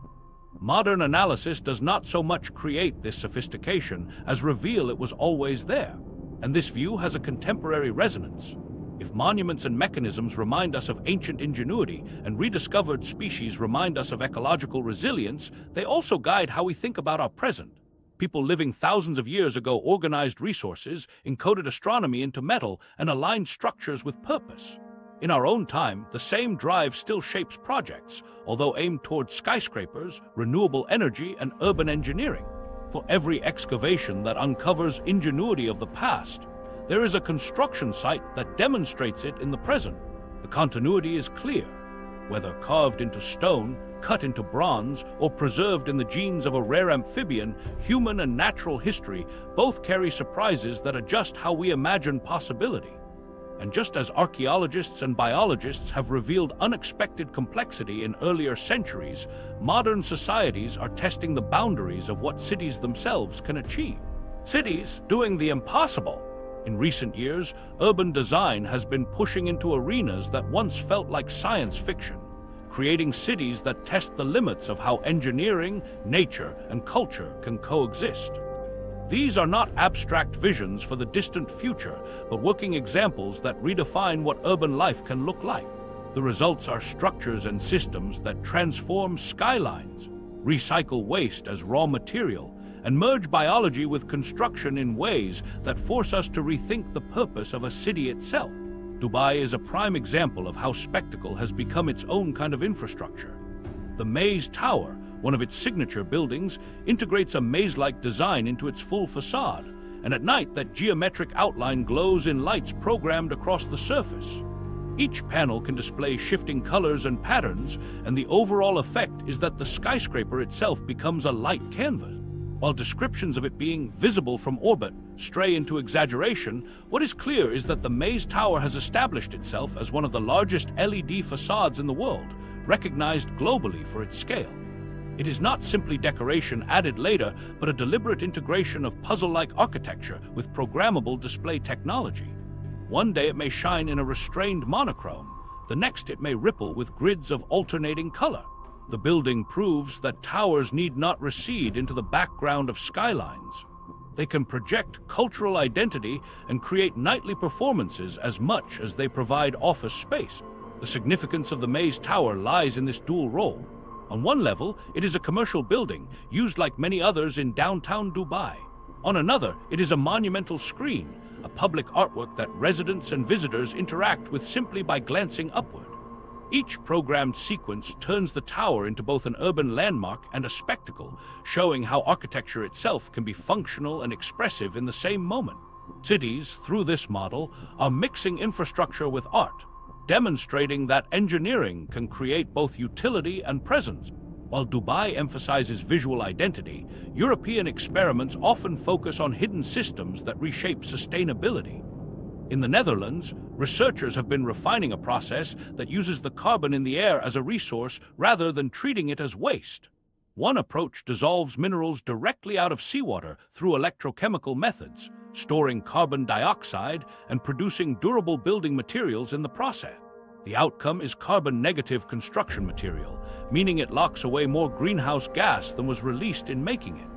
[SPEAKER 1] Modern analysis does not so much create this sophistication as reveal it was always there, and this view has a contemporary resonance. If monuments and mechanisms remind us of ancient ingenuity and rediscovered species remind us of ecological resilience, they also guide how we think about our present. People living thousands of years ago organized resources, encoded astronomy into metal, and aligned structures with purpose. In our own time, the same drive still shapes projects, although aimed toward skyscrapers, renewable energy, and urban engineering. For every excavation that uncovers ingenuity of the past, there is a construction site that demonstrates it in the present. The continuity is clear. Whether carved into stone, cut into bronze, or preserved in the genes of a rare amphibian, human and natural history both carry surprises that adjust how we imagine possibility. And just as archaeologists and biologists have revealed unexpected complexity in earlier centuries, modern societies are testing the boundaries of what cities themselves can achieve. Cities doing the impossible. In recent years, urban design has been pushing into arenas that once felt like science fiction, creating cities that test the limits of how engineering, nature, and culture can coexist. These are not abstract visions for the distant future, but working examples that redefine what urban life can look like. The results are structures and systems that transform skylines, recycle waste as raw material, and merge biology with construction in ways that force us to rethink the purpose of a city itself. Dubai is a prime example of how spectacle has become its own kind of infrastructure. The Maze Tower, one of its signature buildings, integrates a maze-like design into its full facade, and at night that geometric outline glows in lights programmed across the surface. Each panel can display shifting colors and patterns, and the overall effect is that the skyscraper itself becomes a light canvas. While descriptions of it being visible from orbit stray into exaggeration, what is clear is that the Maze Tower has established itself as one of the largest LED facades in the world, recognized globally for its scale. It is not simply decoration added later, but a deliberate integration of puzzle-like architecture with programmable display technology. One day it may shine in a restrained monochrome, the next it may ripple with grids of alternating color. The building proves that towers need not recede into the background of skylines. They can project cultural identity and create nightly performances as much as they provide office space. The significance of the Maze Tower lies in this dual role. On one level, it is a commercial building, used like many others in downtown Dubai. On another, it is a monumental screen, a public artwork that residents and visitors interact with simply by glancing upward. Each programmed sequence turns the tower into both an urban landmark and a spectacle, showing how architecture itself can be functional and expressive in the same moment. Cities, through this model, are mixing infrastructure with art, demonstrating that engineering can create both utility and presence. While Dubai emphasizes visual identity, European experiments often focus on hidden systems that reshape sustainability. In the Netherlands, researchers have been refining a process that uses the carbon in the air as a resource rather than treating it as waste. One approach dissolves minerals directly out of seawater through electrochemical methods, storing carbon dioxide and producing durable building materials in the process. The outcome is carbon-negative construction material, meaning it locks away more greenhouse gas than was released in making it.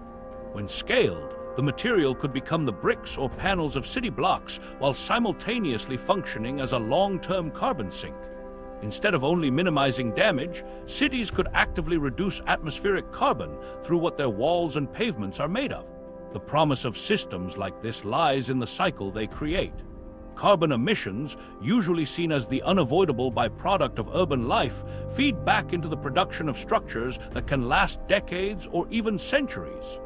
[SPEAKER 1] When scaled, the material could become the bricks or panels of city blocks while simultaneously functioning as a long-term carbon sink. Instead of only minimizing damage, cities could actively reduce atmospheric carbon through what their walls and pavements are made of. The promise of systems like this lies in the cycle they create. Carbon emissions, usually seen as the unavoidable byproduct of urban life, feed back into the production of structures that can last decades or even centuries.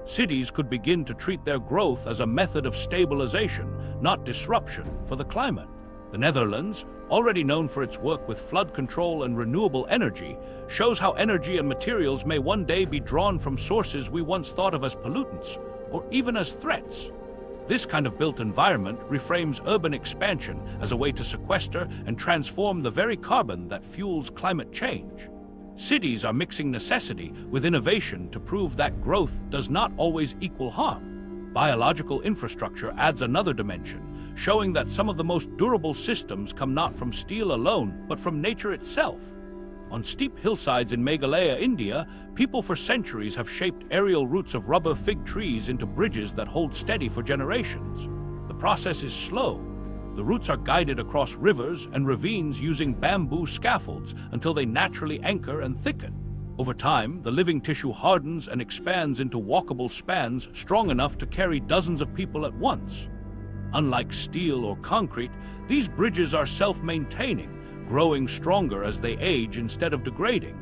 [SPEAKER 1] Cities could begin to treat their growth as a method of stabilization, not disruption, for the climate. The Netherlands, already known for its work with flood control and renewable energy, shows how energy and materials may one day be drawn from sources we once thought of as pollutants, or even as threats. This kind of built environment reframes urban expansion as a way to sequester and transform the very carbon that fuels climate change. Cities are mixing necessity with innovation to prove that growth does not always equal harm. Biological infrastructure adds another dimension, showing that some of the most durable systems come not from steel alone, but from nature itself. On steep hillsides in Meghalaya, India, people for centuries have shaped aerial roots of rubber fig trees into bridges that hold steady for generations. The process is slow. The roots are guided across rivers and ravines using bamboo scaffolds until they naturally anchor and thicken. Over time, the living tissue hardens and expands into walkable spans strong enough to carry dozens of people at once. Unlike steel or concrete, these bridges are self-maintaining, growing stronger as they age instead of degrading.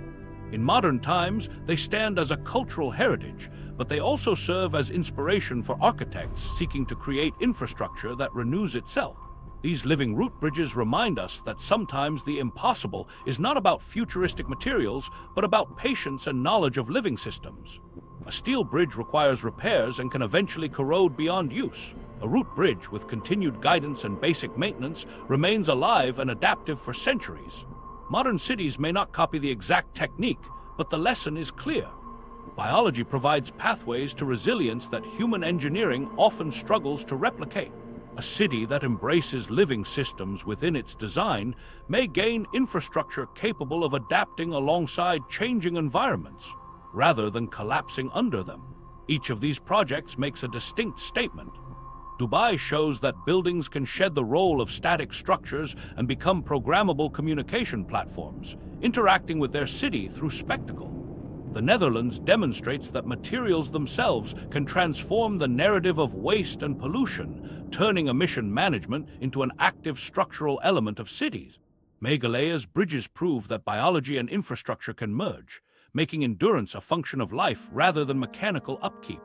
[SPEAKER 1] In modern times, they stand as a cultural heritage, but they also serve as inspiration for architects seeking to create infrastructure that renews itself. These living root bridges remind us that sometimes the impossible is not about futuristic materials, but about patience and knowledge of living systems. A steel bridge requires repairs and can eventually corrode beyond use. A root bridge with continued guidance and basic maintenance remains alive and adaptive for centuries. Modern cities may not copy the exact technique, but the lesson is clear. Biology provides pathways to resilience that human engineering often struggles to replicate. A city that embraces living systems within its design may gain infrastructure capable of adapting alongside changing environments, rather than collapsing under them. Each of these projects makes a distinct statement. Dubai shows that buildings can shed the role of static structures and become programmable communication platforms, interacting with their city through spectacle. The Netherlands demonstrates that materials themselves can transform the narrative of waste and pollution, turning emission management into an active structural element of cities. Meghalaya's bridges prove that biology and infrastructure can merge, making endurance a function of life rather than mechanical upkeep.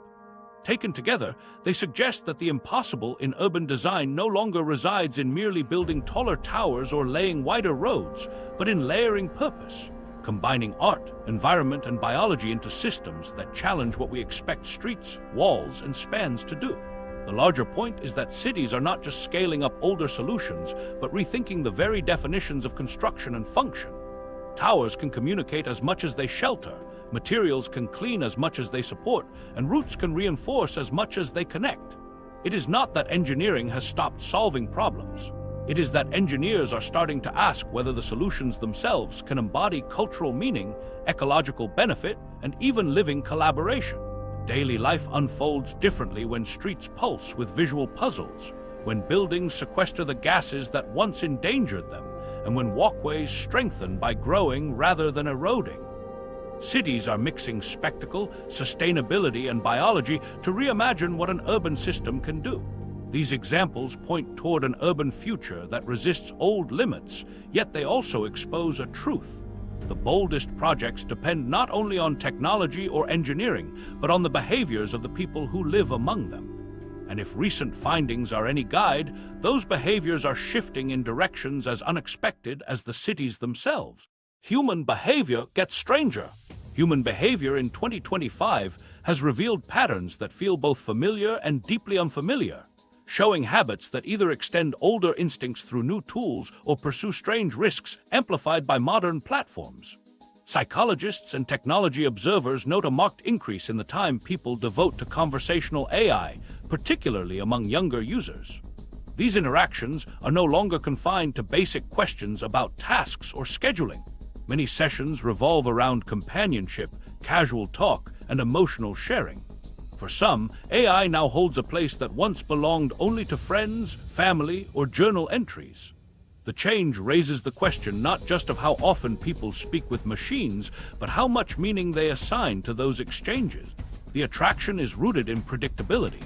[SPEAKER 1] Taken together, they suggest that the impossible in urban design no longer resides in merely building taller towers or laying wider roads, but in layering purpose, combining art, environment, and biology into systems that challenge what we expect streets, walls, and spans to do. The larger point is that cities are not just scaling up older solutions, but rethinking the very definitions of construction and function. Towers can communicate as much as they shelter, materials can clean as much as they support, and roots can reinforce as much as they connect. It is not that engineering has stopped solving problems. It is that engineers are starting to ask whether the solutions themselves can embody cultural meaning, ecological benefit, and even living collaboration. Daily life unfolds differently when streets pulse with visual puzzles, when buildings sequester the gases that once endangered them, and when walkways strengthen by growing rather than eroding. Cities are mixing spectacle, sustainability, and biology to reimagine what an urban system can do. These examples point toward an urban future that resists old limits, yet they also expose a truth. The boldest projects depend not only on technology or engineering, but on the behaviors of the people who live among them. And if recent findings are any guide, those behaviors are shifting in directions as unexpected as the cities themselves. Human behavior gets stranger. Human behavior in 2025 has revealed patterns that feel both familiar and deeply unfamiliar, showing habits that either extend older instincts through new tools or pursue strange risks amplified by modern platforms. Psychologists and technology observers note a marked increase in the time people devote to conversational AI, particularly among younger users. These interactions are no longer confined to basic questions about tasks or scheduling. Many sessions revolve around companionship, casual talk, and emotional sharing. For some, AI now holds a place that once belonged only to friends, family, or journal entries. The change raises the question not just of how often people speak with machines, but how much meaning they assign to those exchanges. The attraction is rooted in predictability.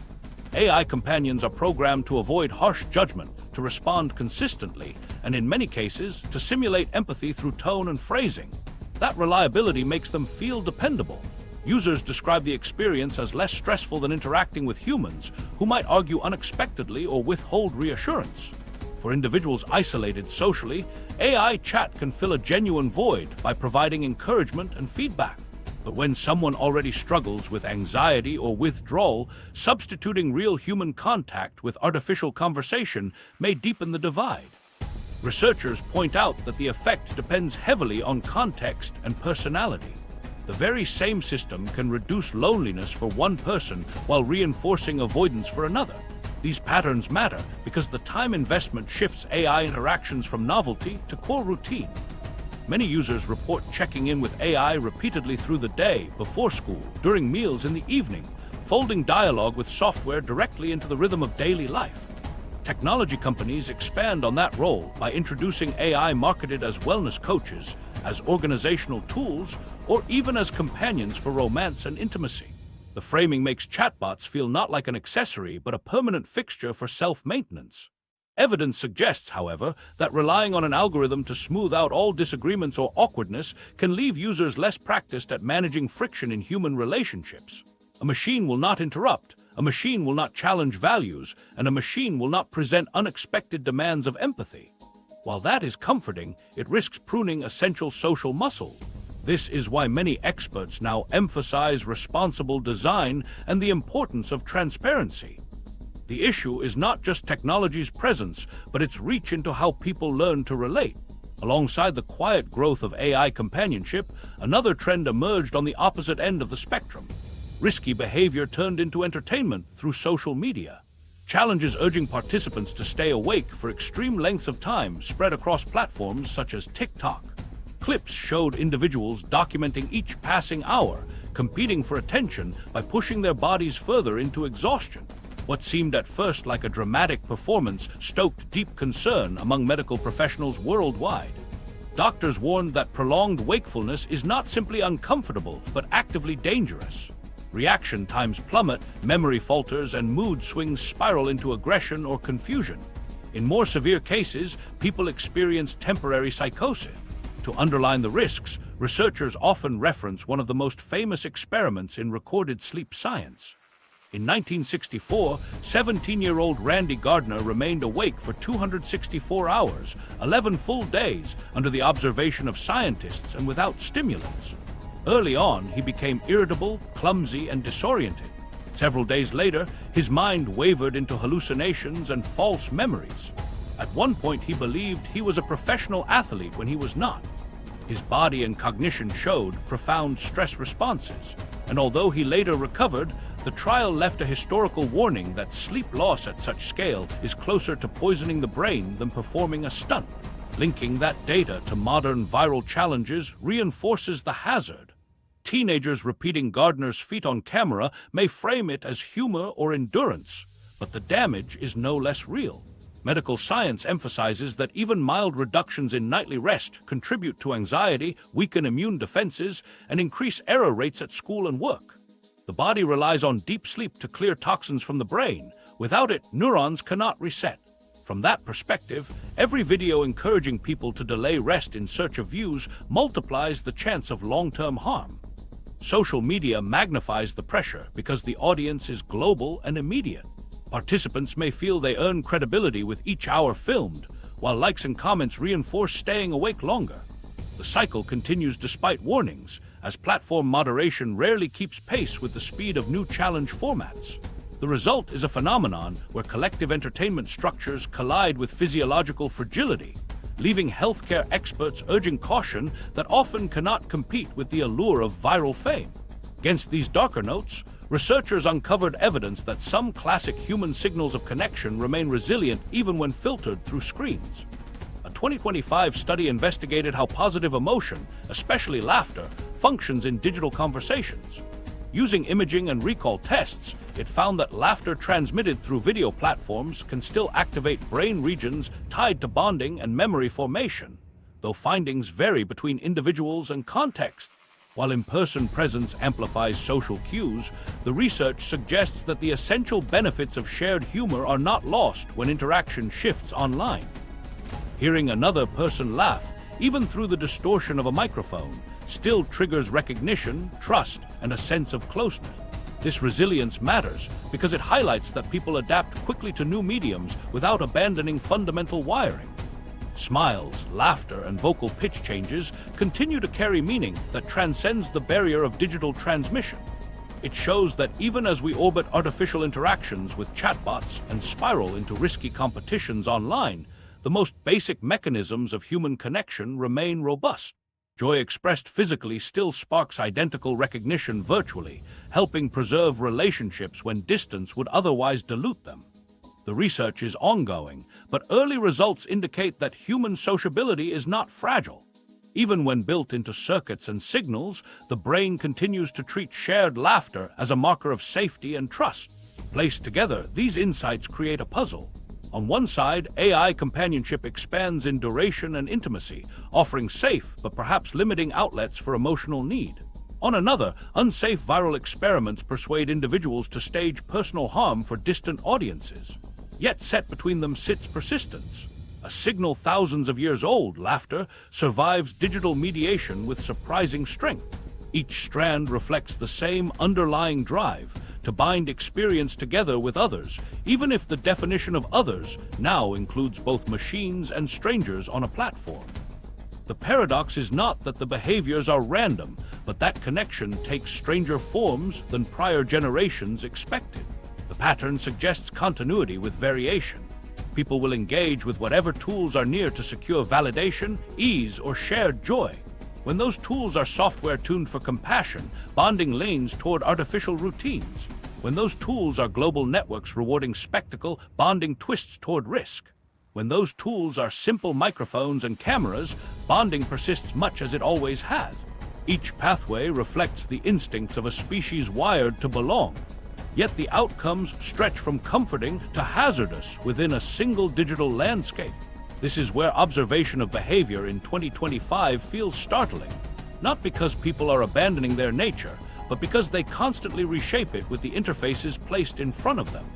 [SPEAKER 1] AI companions are programmed to avoid harsh judgment, to respond consistently, and in many cases, to simulate empathy through tone and phrasing. That reliability makes them feel dependable. Users describe the experience as less stressful than interacting with humans, who might argue unexpectedly or withhold reassurance. For individuals isolated socially, AI chat can fill a genuine void by providing encouragement and feedback. But when someone already struggles with anxiety or withdrawal, substituting real human contact with artificial conversation may deepen the divide. Researchers point out that the effect depends heavily on context and personality. The very same system can reduce loneliness for one person while reinforcing avoidance for another. These patterns matter because the time investment shifts AI interactions from novelty to core routine. Many users report checking in with AI repeatedly through the day, before school, during meals in the evening, folding dialogue with software directly into the rhythm of daily life. Technology companies expand on that role by introducing AI marketed as wellness coaches, as organizational tools, or even as companions for romance and intimacy. The framing makes chatbots feel not like an accessory, but a permanent fixture for self-maintenance. Evidence suggests, however, that relying on an algorithm to smooth out all disagreements or awkwardness can leave users less practiced at managing friction in human relationships. A machine will not interrupt, a machine will not challenge values, and a machine will not present unexpected demands of empathy. While that is comforting, it risks pruning essential social muscle. This is why many experts now emphasize responsible design and the importance of transparency. The issue is not just technology's presence, but its reach into how people learn to relate. Alongside the quiet growth of AI companionship, another trend emerged on the opposite end of the spectrum. Risky behavior turned into entertainment through social media. Challenges urging participants to stay awake for extreme lengths of time spread across platforms such as TikTok. Clips showed individuals documenting each passing hour, competing for attention by pushing their bodies further into exhaustion. What seemed at first like a dramatic performance stoked deep concern among medical professionals worldwide. Doctors warned that prolonged wakefulness is not simply uncomfortable, but actively dangerous. Reaction times plummet, memory falters, and mood swings spiral into aggression or confusion. In more severe cases, people experience temporary psychosis. To underline the risks, researchers often reference one of the most famous experiments in recorded sleep science. In 1964, 17-year-old Randy Gardner remained awake for 264 hours, 11 full days, under the observation of scientists and without stimulants. Early on, he became irritable, clumsy, and disoriented. Several days later, his mind wavered into hallucinations and false memories. At one point, he believed he was a professional athlete when he was not. His body and cognition showed profound stress responses, and although he later recovered, the trial left a historical warning that sleep loss at such scale is closer to poisoning the brain than performing a stunt. Linking that data to modern viral challenges reinforces the hazard. Teenagers repeating Gardner's feat on camera may frame it as humor or endurance, but the damage is no less real. Medical science emphasizes that even mild reductions in nightly rest contribute to anxiety, weaken immune defenses, and increase error rates at school and work. The body relies on deep sleep to clear toxins from the brain, Without it, neurons cannot reset. From that perspective, every video encouraging people to delay rest in search of views multiplies the chance of long-term harm. Social media magnifies the pressure because the audience is global and immediate. Participants may feel they earn credibility with each hour filmed, while likes and comments reinforce staying awake longer. The cycle continues despite warnings, as platform moderation rarely keeps pace with the speed of new challenge formats. The result is a phenomenon where collective entertainment structures collide with physiological fragility, leaving healthcare experts urging caution that often cannot compete with the allure of viral fame. Against these darker notes, researchers uncovered evidence that some classic human signals of connection remain resilient even when filtered through screens. A 2025 study investigated how positive emotion, especially laughter, functions in digital conversations. Using imaging and recall tests, it found that laughter transmitted through video platforms can still activate brain regions tied to bonding and memory formation, though findings vary between individuals and context. While in-person presence amplifies social cues, the research suggests that the essential benefits of shared humor are not lost when interaction shifts online. Hearing another person laugh, even through the distortion of a microphone, still triggers recognition, trust, and a sense of closeness. This resilience matters because it highlights that people adapt quickly to new mediums without abandoning fundamental wiring. Smiles, laughter, and vocal pitch changes continue to carry meaning that transcends the barrier of digital transmission. It shows that even as we orbit artificial interactions with chatbots and spiral into risky competitions online, the most basic mechanisms of human connection remain robust. Joy expressed physically still sparks identical recognition virtually, helping preserve relationships when distance would otherwise dilute them. The research is ongoing, but early results indicate that human sociability is not fragile. Even when built into circuits and signals, the brain continues to treat shared laughter as a marker of safety and trust. Placed together, these insights create a puzzle. On one side, AI companionship expands in duration and intimacy, offering safe but perhaps limiting outlets for emotional need. On another, unsafe viral experiments persuade individuals to stage personal harm for distant audiences. Yet set between them sits persistence. A signal thousands of years old, laughter, survives digital mediation with surprising strength. Each strand reflects the same underlying drive to bind experience together with others, even if the definition of others now includes both machines and strangers on a platform. The paradox is not that the behaviors are random, but that connection takes stranger forms than prior generations expected. The pattern suggests continuity with variation. People will engage with whatever tools are near to secure validation, ease, or shared joy. When those tools are software tuned for compassion, bonding leans toward artificial routines. When those tools are global networks rewarding spectacle, bonding twists toward risk. When those tools are simple microphones and cameras, bonding persists much as it always has. Each pathway reflects the instincts of a species wired to belong. Yet the outcomes stretch from comforting to hazardous within a single digital landscape. This is where observation of behavior in 2025 feels startling, not because people are abandoning their nature, but because they constantly reshape it with the interfaces placed in front of them.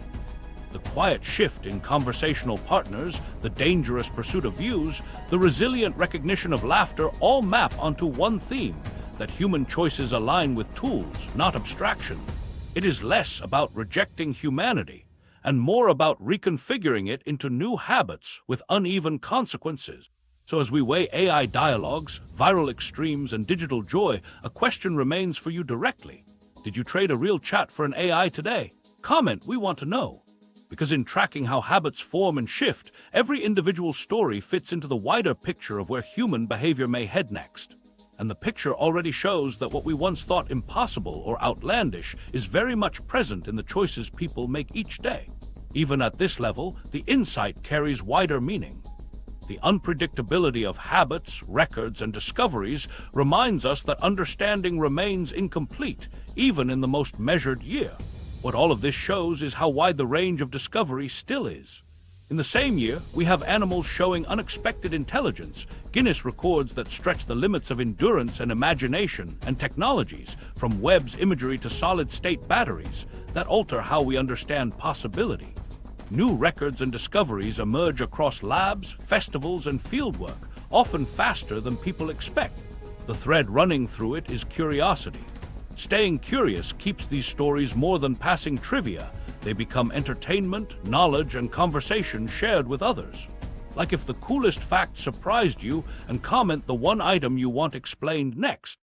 [SPEAKER 1] The quiet shift in conversational partners, the dangerous pursuit of views, the resilient recognition of laughter all map onto one theme, that human choices align with tools, not abstraction. It is less about rejecting humanity and more about reconfiguring it into new habits with uneven consequences. So as we weigh AI dialogues, viral extremes, and digital joy, a question remains for you directly. Did you trade a real chat for an AI today? Comment, we want to know. Because in tracking how habits form and shift, every individual story fits into the wider picture of where human behavior may head next. And the picture already shows that what we once thought impossible or outlandish is very much present in the choices people make each day. Even at this level, the insight carries wider meaning. The unpredictability of habits, records, and discoveries reminds us that understanding remains incomplete, even in the most measured year. What all of this shows is how wide the range of discovery still is. In the same year, we have animals showing unexpected intelligence, Guinness records that stretch the limits of endurance and imagination, and technologies, from Webb's imagery to solid-state batteries, that alter how we understand possibility. New records and discoveries emerge across labs, festivals, and fieldwork, often faster than people expect. The thread running through it is curiosity. Staying curious keeps these stories more than passing trivia. They become entertainment, knowledge, and conversation shared with others. Like if the coolest fact surprised you, and comment the one item you want explained next.